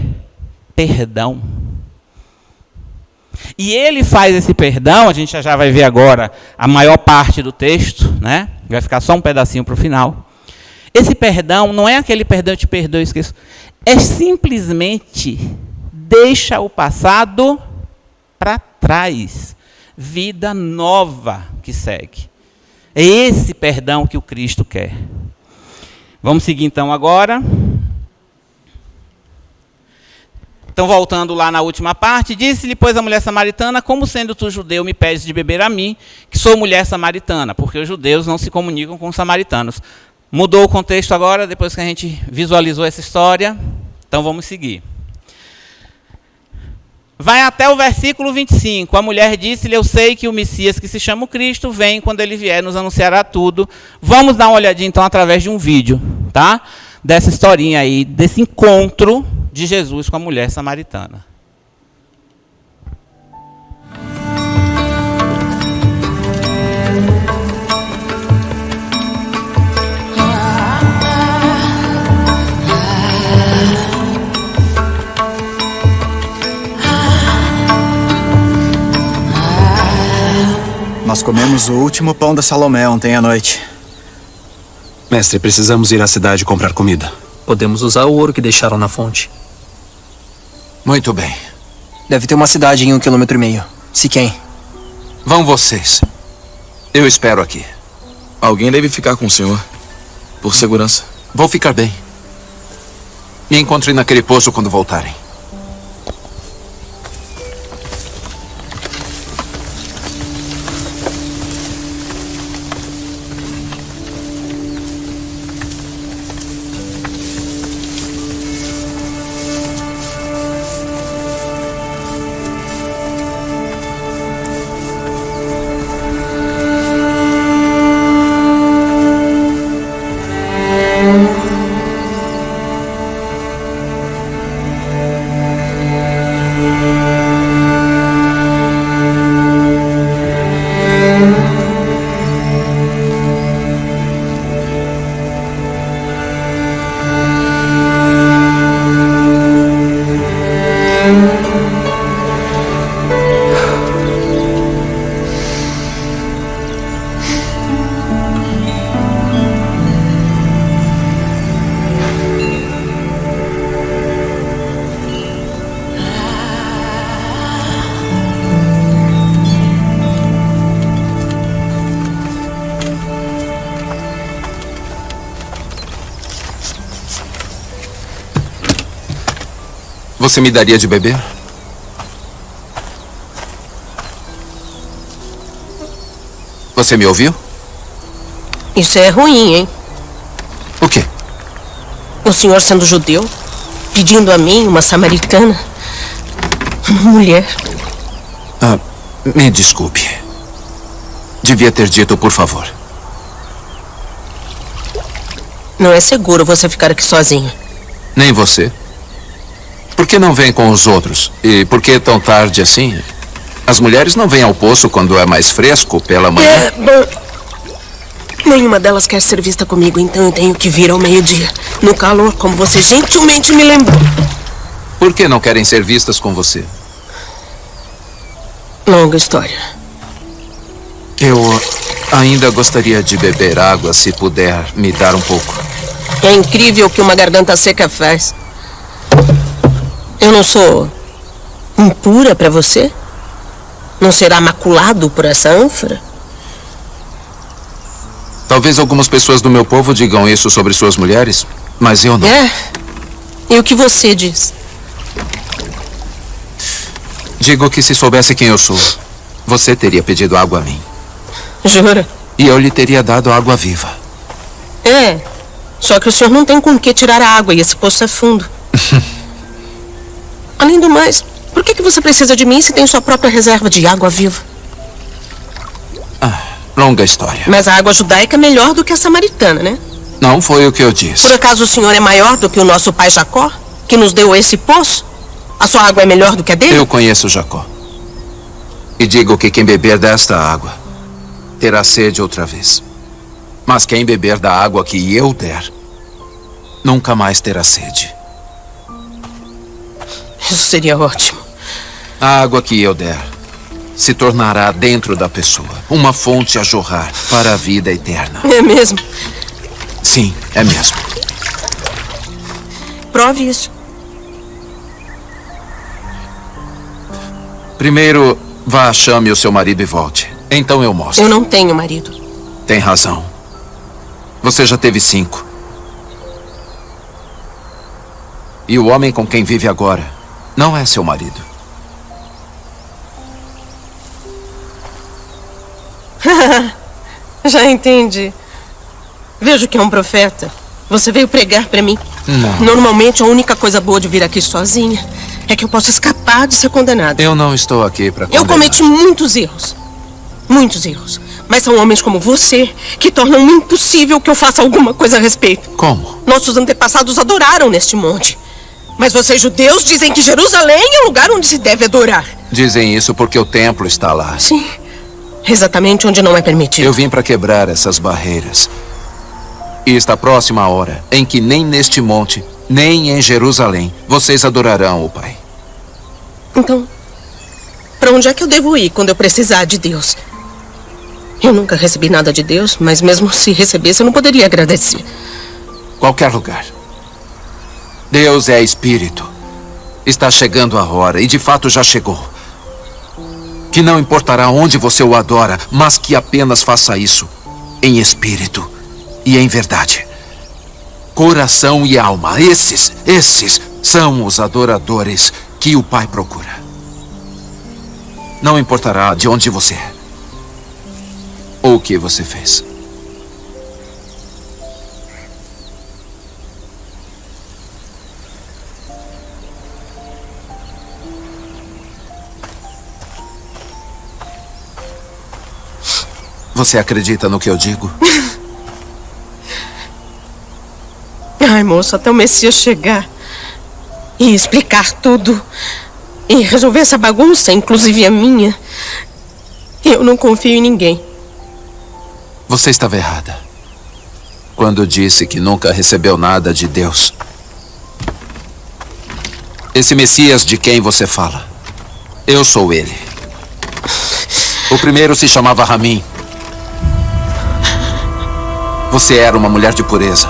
B: perdão. E ele faz esse perdão, a gente já vai ver agora a maior parte do texto, né? Vai ficar só um pedacinho para o final. Esse perdão não é aquele perdão, eu te perdoo, eu esqueço. É simplesmente deixa o passado para trás. Vida nova que segue. É esse perdão que o Cristo quer. Vamos seguir então agora. Então, voltando lá na última parte, disse-lhe, pois, a mulher samaritana, como sendo tu judeu, me pedes de beber a mim, que sou mulher samaritana, porque os judeus não se comunicam com os samaritanos. Mudou o contexto agora, depois que a gente visualizou essa história. Então, vamos seguir. Vai até o versículo 25. A mulher disse-lhe, eu sei que o Messias, que se chama o Cristo, vem, quando ele vier, nos anunciará tudo. Vamos dar uma olhadinha, então, através de um vídeo, tá? Dessa historinha aí, desse encontro de Jesus com a mulher samaritana.
C: Nós comemos o último pão da Salomé ontem à noite.
D: Mestre, precisamos ir à cidade comprar comida.
E: Podemos usar o ouro que deixaram na fonte.
D: Muito bem.
E: Deve ter uma cidade em 1,5 km. Siquém.
D: Vão vocês. Eu espero aqui.
F: Alguém deve ficar com o senhor. Por segurança.
D: Vou ficar bem. Me encontrem naquele poço quando voltarem. Você me daria de beber? Você me ouviu?
G: Isso é ruim, hein?
D: O quê?
G: O senhor sendo judeu, pedindo a mim, uma samaritana, uma mulher.
D: Me desculpe. Devia ter dito, por favor.
G: Não é seguro você ficar aqui sozinho.
D: Nem você. Por que não vem com os outros? E por que tão tarde assim? As mulheres não vêm ao poço quando é mais fresco pela manhã?
G: Bom, nenhuma delas quer ser vista comigo, então eu tenho que vir ao meio-dia. No calor, como você gentilmente me lembrou.
D: Por que não querem ser vistas com você?
G: Longa história.
D: Eu ainda gostaria de beber água, se puder me dar um pouco.
G: É incrível o que uma garganta seca faz. Eu não sou impura para você? Não será maculado por essa ânfora?
D: Talvez algumas pessoas do meu povo digam isso sobre suas mulheres, mas eu não.
G: É? E o que você diz?
D: Digo que se soubesse quem eu sou, você teria pedido água a mim.
G: Jura?
D: E eu lhe teria dado água viva.
G: É. Só que o senhor não tem com que tirar a água e esse poço é fundo. Além do mais, por que você precisa de mim se tem sua própria reserva de água viva?
D: Longa história.
G: Mas a água judaica é melhor do que a samaritana, né?
D: Não foi o que eu disse.
G: Por acaso o senhor é maior do que o nosso pai Jacó, que nos deu esse poço? A sua água é melhor do que a dele?
D: Eu conheço Jacó. E digo que quem beber desta água terá sede outra vez. Mas quem beber da água que eu der, nunca mais terá sede.
G: Isso seria ótimo.
D: A água que eu der se tornará dentro da pessoa uma fonte a jorrar para a vida eterna.
G: É mesmo?
D: Sim, é mesmo.
G: Prove isso.
D: Primeiro, vá, chame o seu marido e volte. Então eu mostro.
G: Eu não tenho marido.
D: Tem razão. Você já teve 5. E o homem com quem vive agora não é seu marido.
G: Já entendi. Vejo que é um profeta. Você veio pregar pra mim.
D: Não.
G: Normalmente a única coisa boa de vir aqui sozinha é que eu posso escapar de ser condenada.
D: Eu não estou aqui para condenar.
G: Eu cometi muitos erros. Muitos erros. Mas são homens como você que tornam impossível que eu faça alguma coisa a respeito.
D: Como?
G: Nossos antepassados adoraram neste monte. Mas vocês judeus dizem que Jerusalém é o lugar onde se deve adorar.
D: Dizem isso porque o templo está lá.
G: Sim. Exatamente onde não é permitido.
D: Eu vim para quebrar essas barreiras. E está próxima a hora em que nem neste monte, nem em Jerusalém, vocês adorarão o Pai.
G: Então, para onde é que eu devo ir quando eu precisar de Deus? Eu nunca recebi nada de Deus, mas mesmo se recebesse, eu não poderia agradecer.
D: Qualquer lugar. Deus é espírito. Está chegando a hora, e de fato já chegou. Que não importará onde você o adora, mas que apenas faça isso em espírito e em verdade. Coração e alma, esses são os adoradores que o Pai procura. Não importará de onde você é ou o que você fez. Você acredita no que eu digo?
G: Ai, moço, até o Messias chegar e explicar tudo e resolver essa bagunça, inclusive a minha, eu não confio em ninguém.
D: Você estava errada quando disse que nunca recebeu nada de Deus. Esse Messias de quem você fala, eu sou ele. O primeiro se chamava Ramim. Você era uma mulher de pureza.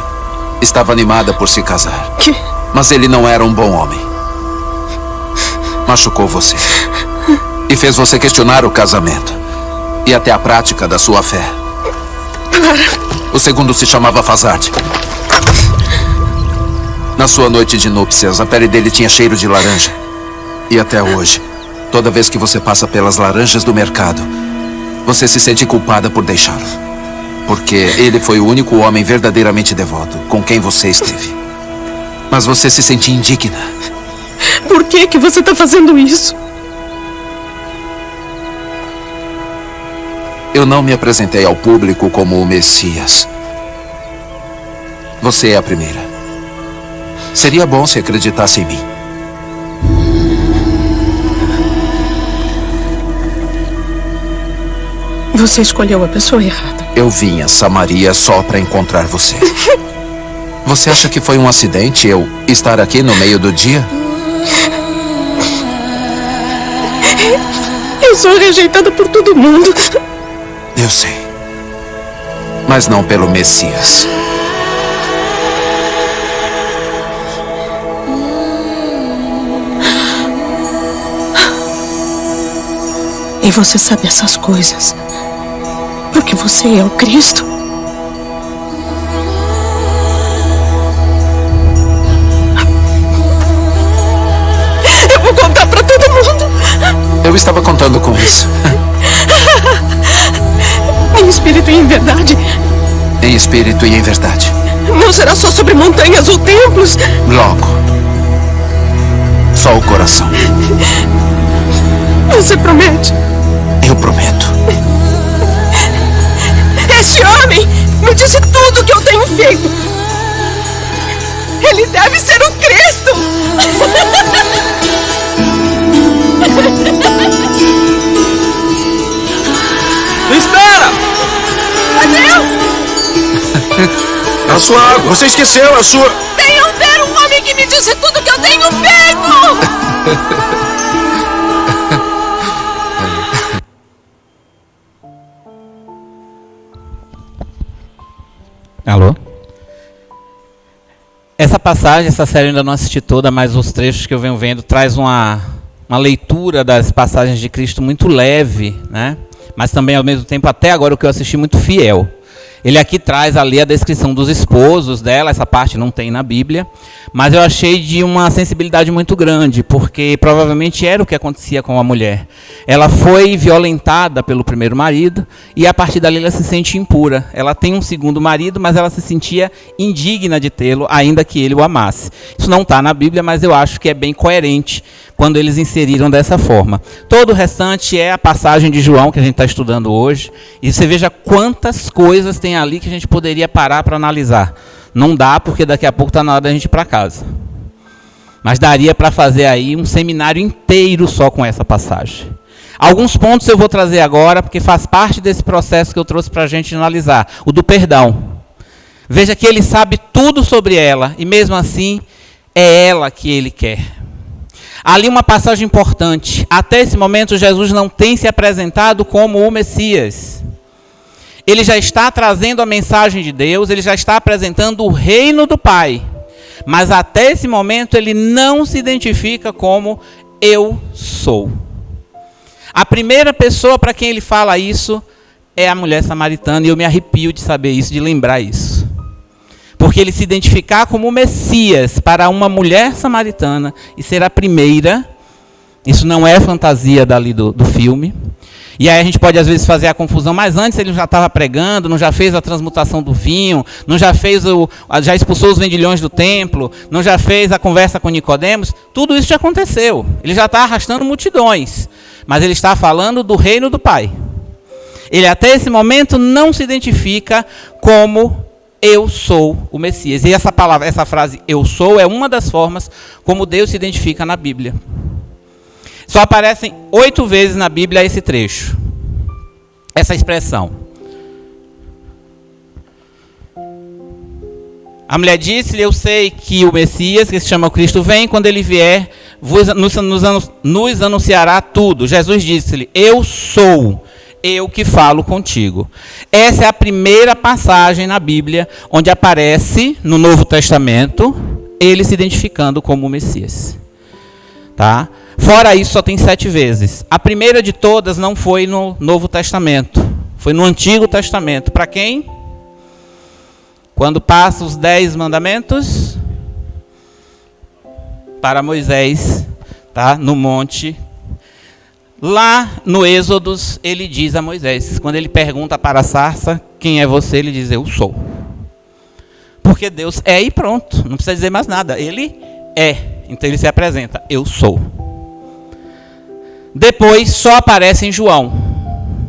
D: Estava animada por se casar. Mas ele não era um bom homem. Machucou você. E fez você questionar o casamento. E até a prática da sua fé. O segundo se chamava Fazard. Na sua noite de núpcias, a pele dele tinha cheiro de laranja. E até hoje, toda vez que você passa pelas laranjas do mercado, você se sente culpada por deixá-lo. Porque ele foi o único homem verdadeiramente devoto com quem você esteve. Mas você se sentia indigna.
G: Por que você está fazendo isso?
D: Eu não me apresentei ao público como o Messias. Você é a primeira. Seria bom se acreditasse em mim.
G: Você escolheu a pessoa errada.
D: Eu vim a Samaria só para encontrar você. Você acha que foi um acidente eu estar aqui no meio do dia?
G: Eu sou rejeitada por todo mundo.
D: Eu sei. Mas não pelo Messias.
G: E você sabe essas coisas porque você é o Cristo.
D: Eu estava contando com isso.
G: Em espírito e em verdade.
D: Em espírito e em verdade.
G: Não será só sobre montanhas ou templos.
D: Logo. Só o coração.
G: Você promete?
D: Eu prometo.
G: Esse homem me disse tudo o que eu tenho feito. Ele deve ser o Cristo.
F: Espera!
G: Adeus!
F: A sua água. Você esqueceu a sua...
G: Venham ver um homem que me disse tudo o que eu tenho feito.
B: Alô? Essa passagem, essa série eu ainda não assisti toda, mas os trechos que eu venho vendo traz uma leitura das passagens de Cristo muito leve, né? Mas também, ao mesmo tempo, até agora o que eu assisti, muito fiel. Ele aqui traz ali a descrição dos esposos dela, essa parte não tem na Bíblia, mas eu achei de uma sensibilidade muito grande, porque provavelmente era o que acontecia com a mulher. Ela foi violentada pelo primeiro marido e a partir dali ela se sente impura. Ela tem um segundo marido, mas ela se sentia indigna de tê-lo, ainda que ele o amasse. Isso não está na Bíblia, mas eu acho que é bem coerente quando eles inseriram dessa forma. Todo o restante é a passagem de João que a gente está estudando hoje. E você veja quantas coisas tem ali que a gente poderia parar para analisar. Não dá, porque daqui a pouco está na hora da gente ir para casa. Mas daria para fazer aí um seminário inteiro só com essa passagem. Alguns pontos eu vou trazer agora, porque faz parte desse processo que eu trouxe para a gente analisar. O do perdão. Veja que ele sabe tudo sobre ela, e mesmo assim, é ela que ele quer. Ali uma passagem importante. Até esse momento, Jesus não tem se apresentado como o Messias. Ele já está trazendo a mensagem de Deus, ele já está apresentando o reino do Pai. Mas até esse momento, ele não se identifica como eu sou. A primeira pessoa para quem ele fala isso é a mulher samaritana, e eu me arrepio de saber isso, de lembrar isso. Porque ele se identificar como o Messias para uma mulher samaritana e ser a primeira, isso não é fantasia dali do filme. E aí a gente pode às vezes fazer a confusão, mas antes ele já estava pregando, não já fez a transmutação do vinho, não já fez já expulsou os vendilhões do templo, não já fez a conversa com Nicodemos, tudo isso já aconteceu. Ele já está arrastando multidões, mas ele está falando do reino do Pai. Ele até esse momento não se identifica como eu sou o Messias. E essa palavra, essa frase eu sou, é uma das formas como Deus se identifica na Bíblia. Só aparecem 8 vezes na Bíblia esse trecho. Essa expressão. A mulher disse-lhe, eu sei que o Messias, que se chama Cristo, vem, quando ele vier, nos anunciará tudo. Jesus disse-lhe, eu sou, eu que falo contigo. Essa é a primeira passagem na Bíblia onde aparece, no Novo Testamento, ele se identificando como o Messias. Tá? Fora isso, só tem 7 vezes. A primeira de todas não foi no Novo Testamento, foi no Antigo Testamento. Para quem? Quando passa os 10 mandamentos para Moisés, tá? No monte. Lá no Êxodos, ele diz a Moisés, quando ele pergunta para a sarça, quem é você? Ele diz, eu sou. Porque Deus é e pronto, não precisa dizer mais nada. Ele é, então ele se apresenta, eu sou. Depois só aparece em João.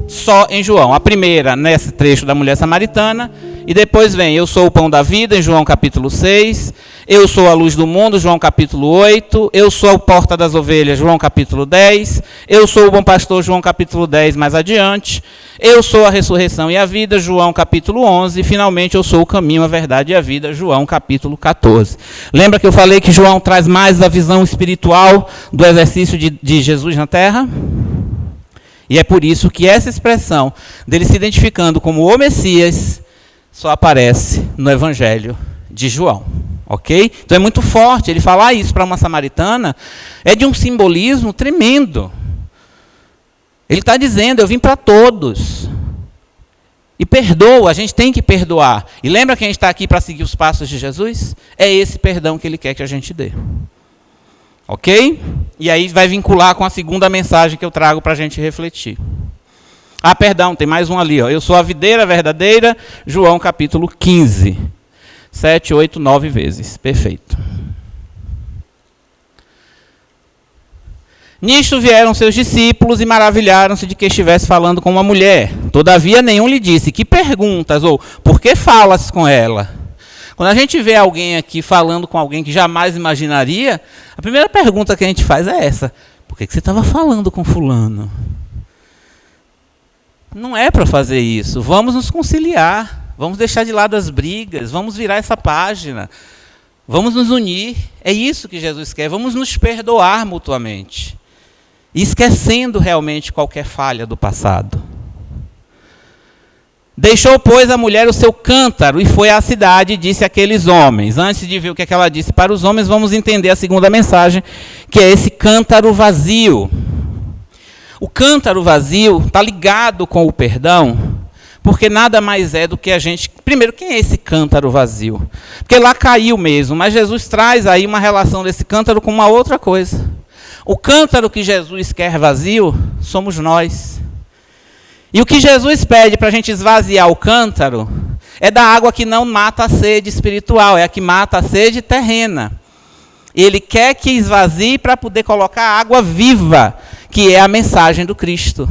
B: Só em João. A primeira, nesse trecho da mulher samaritana. E depois vem, eu sou o pão da vida, em João capítulo 6. Eu sou a luz do mundo, João capítulo 8. Eu sou a porta das ovelhas, João capítulo 10. Eu sou o bom pastor, João capítulo 10, mais adiante. Eu sou a ressurreição e a vida, João capítulo 11. E finalmente eu sou o caminho, a verdade e a vida, João capítulo 14. Lembra que eu falei que João traz mais a visão espiritual do exercício de Jesus na terra? E é por isso que essa expressão dele se identificando como o Messias só aparece no Evangelho de João. Ok? Então é muito forte. Ele falar isso para uma samaritana é de um simbolismo tremendo. Ele está dizendo, eu vim para todos. E perdoa, a gente tem que perdoar. E lembra que a gente está aqui para seguir os passos de Jesus? É esse perdão que ele quer que a gente dê. Ok? E aí vai vincular com a segunda mensagem que eu trago para a gente refletir. Ah, perdão, tem mais um ali. Ó. Eu sou a videira verdadeira, João capítulo 15. 7, 8, 9 vezes. Perfeito. Nisto vieram seus discípulos e maravilharam-se de que estivesse falando com uma mulher. Todavia nenhum lhe disse, que perguntas? Ou, por que falas com ela? Quando a gente vê alguém aqui falando com alguém que jamais imaginaria, a primeira pergunta que a gente faz é essa. Por que você estava falando com fulano? Não é para fazer isso. Vamos nos conciliar. Vamos deixar de lado as brigas. Vamos virar essa página. Vamos nos unir. É isso que Jesus quer. Vamos nos perdoar mutuamente. Esquecendo realmente qualquer falha do passado. Deixou, pois, a mulher o seu cântaro e foi à cidade e disse àqueles homens. Antes de ver o que ela disse para os homens, vamos entender a segunda mensagem, que é esse cântaro vazio. O cântaro vazio está ligado com o perdão, porque nada mais é do que a gente... Primeiro, quem é esse cântaro vazio? Porque lá caiu mesmo, mas Jesus traz aí uma relação desse cântaro com uma outra coisa. O cântaro que Jesus quer vazio somos nós. E o que Jesus pede para a gente esvaziar o cântaro é da água que não mata a sede espiritual, é a que mata a sede terrena. Ele quer que esvazie para poder colocar a água viva, que é a mensagem do Cristo.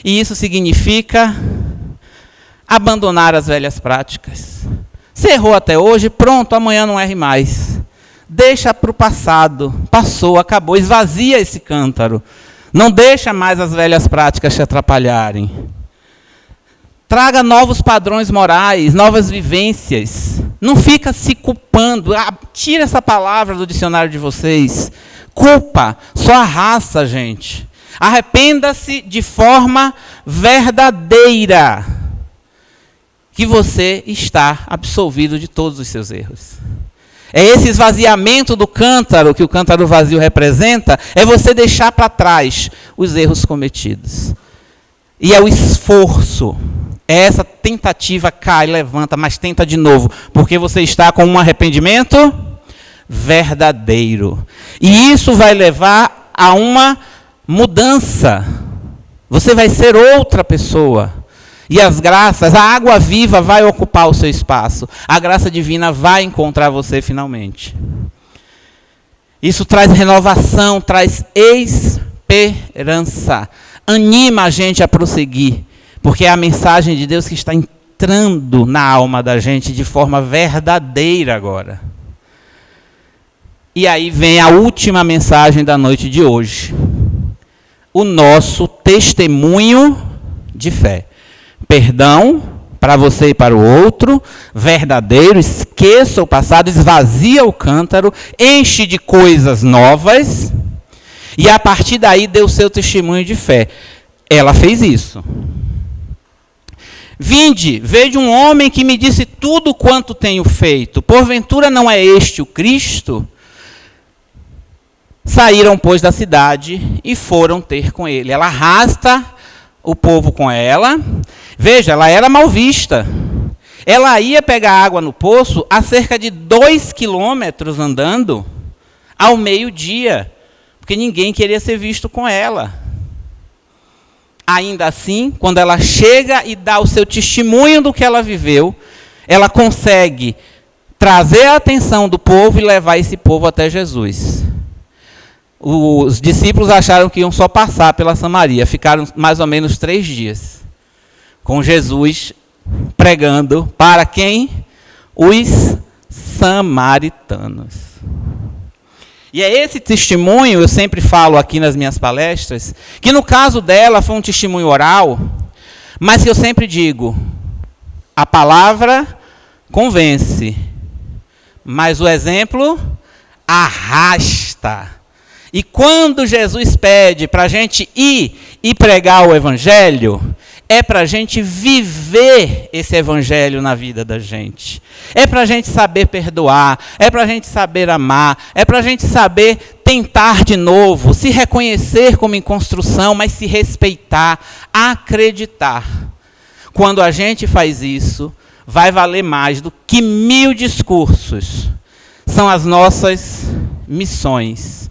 B: E isso significa abandonar as velhas práticas. Se errou até hoje, pronto, amanhã não erre mais. Deixa para o passado, passou, acabou, esvazia esse cântaro. Não deixa mais as velhas práticas te atrapalharem. Traga novos padrões morais, novas vivências. Não fica se culpando. Tira essa palavra do dicionário de vocês. Culpa só arrasta, gente. Arrependa-se de forma verdadeira, que você está absolvido de todos os seus erros. É esse esvaziamento do cântaro que o cântaro vazio representa, é você deixar para trás os erros cometidos. E é o esforço, é essa tentativa, cai, levanta, mas tenta de novo, porque você está com um arrependimento verdadeiro. E isso vai levar a uma mudança. Você vai ser outra pessoa. E as graças, a água viva vai ocupar o seu espaço. A graça divina vai encontrar você finalmente. Isso traz renovação, traz esperança. Anima a gente a prosseguir. Porque é a mensagem de Deus que está entrando na alma da gente de forma verdadeira agora. E aí vem a última mensagem da noite de hoje. O nosso testemunho de fé. Perdão para você e para o outro, verdadeiro, esqueça o passado, esvazia o cântaro, enche de coisas novas, e a partir daí dê o seu testemunho de fé. Ela fez isso. Vinde, vejo um homem que me disse tudo quanto tenho feito. Porventura não é este o Cristo? Saíram, pois, da cidade e foram ter com ele. Ela arrasta o povo com ela. Veja, ela era mal vista. Ela ia pegar água no poço a cerca de 2 quilômetros andando ao meio-dia, porque ninguém queria ser visto com ela. Ainda assim, quando ela chega e dá o seu testemunho do que ela viveu, ela consegue trazer a atenção do povo e levar esse povo até Jesus. Os discípulos acharam que iam só passar pela Samaria, ficaram mais ou menos 3 dias com Jesus pregando para quem? Os samaritanos. E é esse testemunho, eu sempre falo aqui nas minhas palestras, que no caso dela foi um testemunho oral, mas que eu sempre digo, a palavra convence, mas o exemplo arrasta. E quando Jesus pede para a gente ir e pregar o Evangelho, é para a gente viver esse Evangelho na vida da gente. É para a gente saber perdoar, é para a gente saber amar, é para a gente saber tentar de novo, se reconhecer como em construção, mas se respeitar, acreditar. Quando a gente faz isso, vai valer mais do que 1000 discursos. São as nossas missões.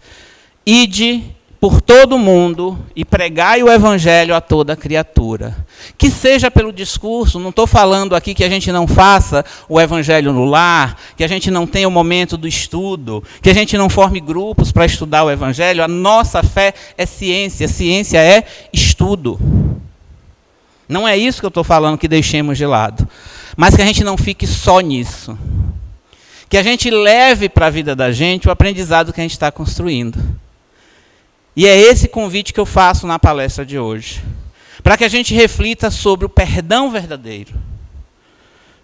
B: ide por todo mundo e pregai o evangelho a toda criatura. Que seja pelo discurso, não estou falando aqui que a gente não faça o evangelho no lar, que a gente não tenha o momento do estudo, que a gente não forme grupos para estudar o evangelho. A nossa fé é ciência é estudo. Não é isso que eu estou falando que deixemos de lado, mas que a gente não fique só nisso. Que a gente leve para a vida da gente o aprendizado que a gente está construindo. E é esse convite que eu faço na palestra de hoje. Para que a gente reflita sobre o perdão verdadeiro.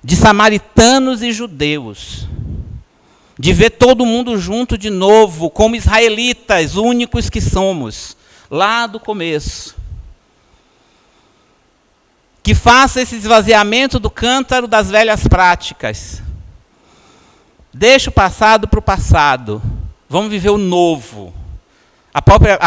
B: De samaritanos e judeus. De ver todo mundo junto de novo, como israelitas, únicos que somos. Lá do começo. Que faça esse esvaziamento do cântaro das velhas práticas. Deixa o passado para o passado. Vamos viver o novo. A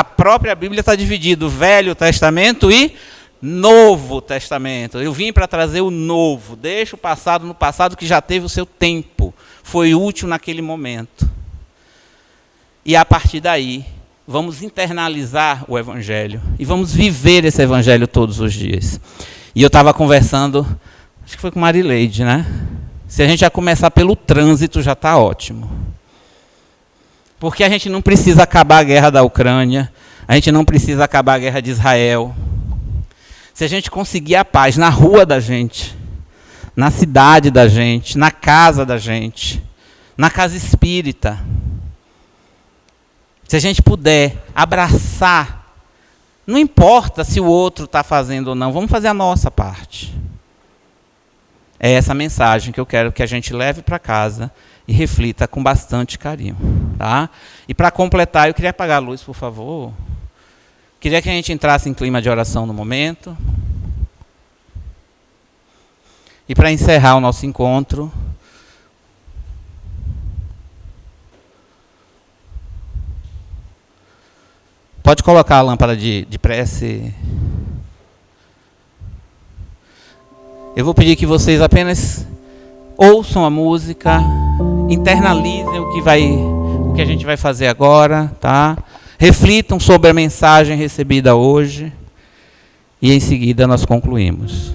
B: própria Bíblia está dividida, o Velho Testamento e Novo Testamento. Eu vim para trazer o novo. Deixa o passado no passado, que já teve o seu tempo. Foi útil naquele momento. E a partir daí, vamos internalizar o Evangelho. E vamos viver esse Evangelho todos os dias. E eu estava conversando, acho que foi com Marileide, né? Se a gente já começar pelo trânsito, já está ótimo. Porque a gente não precisa acabar a guerra da Ucrânia, a gente não precisa acabar a guerra de Israel. Se a gente conseguir a paz na rua da gente, na cidade da gente, na casa da gente, na casa espírita, se a gente puder abraçar, não importa se o outro está fazendo ou não, vamos fazer a nossa parte. É essa mensagem que eu quero que a gente leve para casa e reflita com bastante carinho. Tá? E para completar, eu queria apagar a luz, por favor. Queria que a gente entrasse em clima de oração no momento. E para encerrar o nosso encontro, pode colocar a lâmpada de prece. Eu vou pedir que vocês apenas ouçam a música, internalizem o que a gente vai fazer agora, tá? Reflitam sobre a mensagem recebida hoje e em seguida nós concluímos.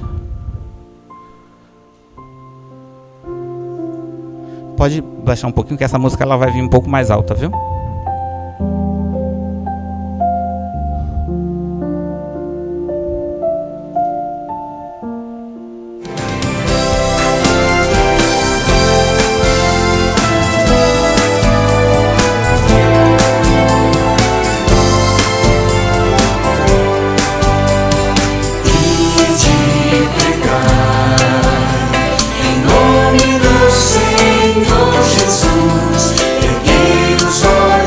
B: Pode baixar um pouquinho que essa música ela vai vir um pouco mais alta, viu?
H: Senhor Jesus, erguei os olhos.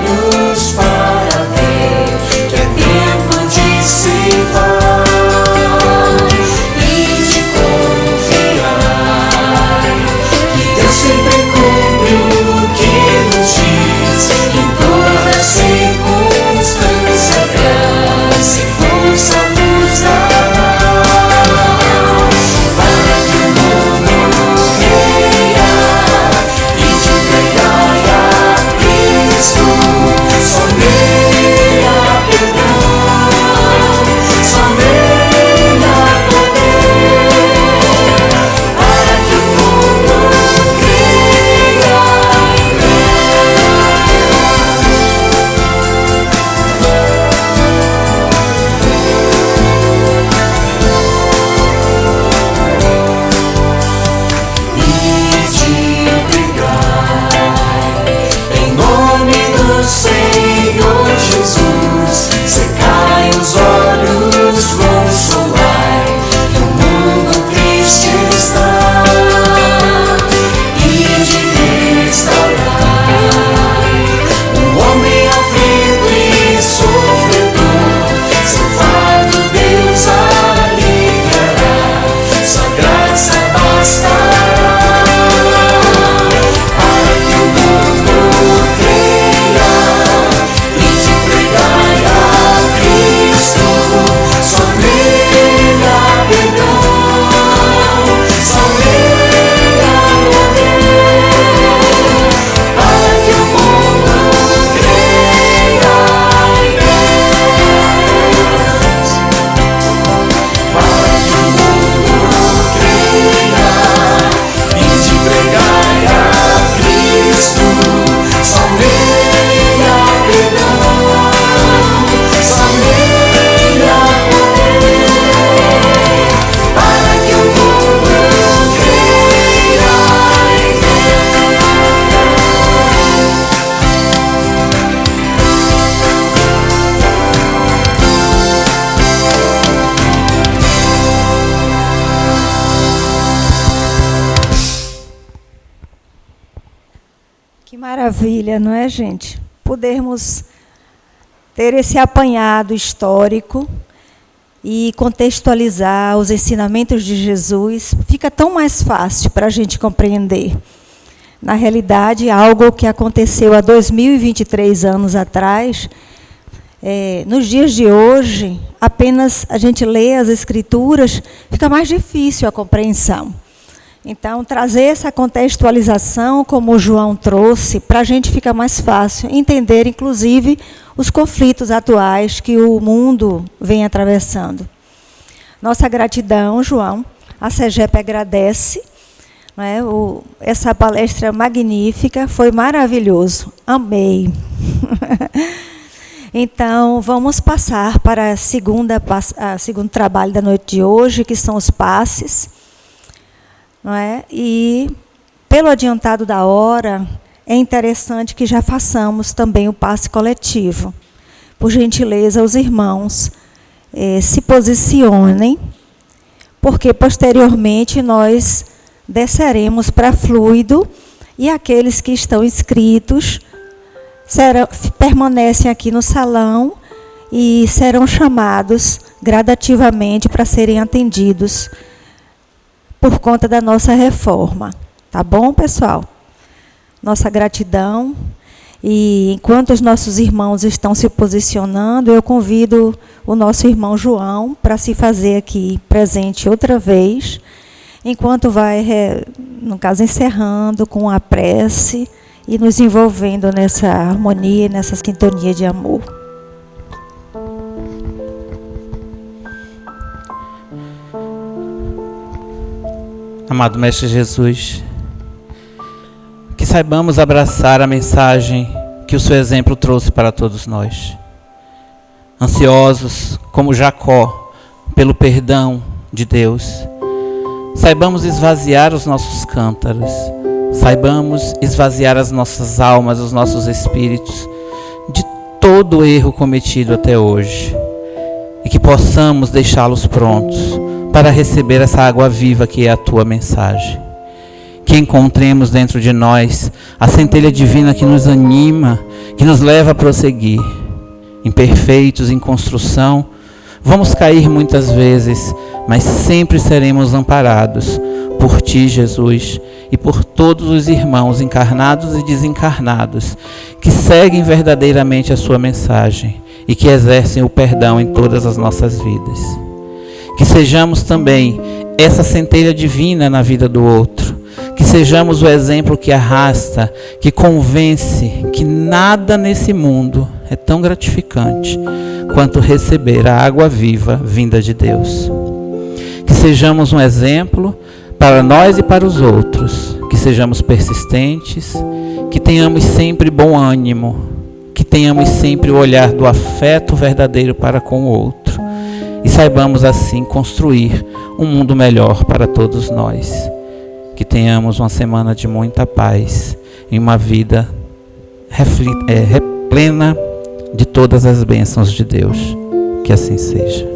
A: maravilha, não é, gente? Podermos ter esse apanhado histórico e contextualizar os ensinamentos de Jesus, fica tão mais fácil para a gente compreender. Na realidade, algo que aconteceu há 2023 anos atrás, nos dias de hoje, apenas a gente lê as Escrituras, fica mais difícil a compreensão. Então, trazer essa contextualização, como o João trouxe, para a gente fica mais fácil entender, inclusive, os conflitos atuais que o mundo vem atravessando. Nossa gratidão, João. A CEGEP agradece. Não é? Essa palestra magnífica, foi maravilhoso. Amei. Então, vamos passar para a segundo trabalho da noite de hoje, que são os passes. Não é? E, pelo adiantado da hora, é interessante que já façamos também o passe coletivo. Por gentileza, os irmãos se posicionem, porque posteriormente nós desceremos para fluido e aqueles que estão inscritos permanecem aqui no salão e serão chamados gradativamente para serem atendidos por conta da nossa reforma. Tá bom, pessoal? Nossa gratidão. E enquanto os nossos irmãos estão se posicionando, eu convido o nosso irmão João para se fazer aqui presente outra vez, enquanto vai, no caso, encerrando com a prece e nos envolvendo nessa harmonia, nessa sintonia de amor.
B: Amado Mestre Jesus, que saibamos abraçar a mensagem que o seu exemplo trouxe para todos nós. Ansiosos, como Jacó, pelo perdão de Deus, saibamos esvaziar os nossos cântaros, saibamos esvaziar as nossas almas, os nossos espíritos, de todo o erro cometido até hoje, e que possamos deixá-los prontos para receber essa água viva que é a tua mensagem. Que encontremos dentro de nós a centelha divina que nos anima, que nos leva a prosseguir. Imperfeitos em construção, vamos cair muitas vezes, mas sempre seremos amparados por ti, Jesus, e por todos os irmãos encarnados e desencarnados que seguem verdadeiramente a sua mensagem e que exercem o perdão em todas as nossas vidas. Que sejamos também essa centelha divina na vida do outro. Que sejamos o exemplo que arrasta, que convence que nada nesse mundo é tão gratificante quanto receber a água viva vinda de Deus. Que sejamos um exemplo para nós e para os outros. Que sejamos persistentes, que tenhamos sempre bom ânimo, que tenhamos sempre o olhar do afeto verdadeiro para com o outro. E saibamos assim construir um mundo melhor para todos nós. Que tenhamos uma semana de muita paz e uma vida plena de todas as bênçãos de Deus. Que assim seja.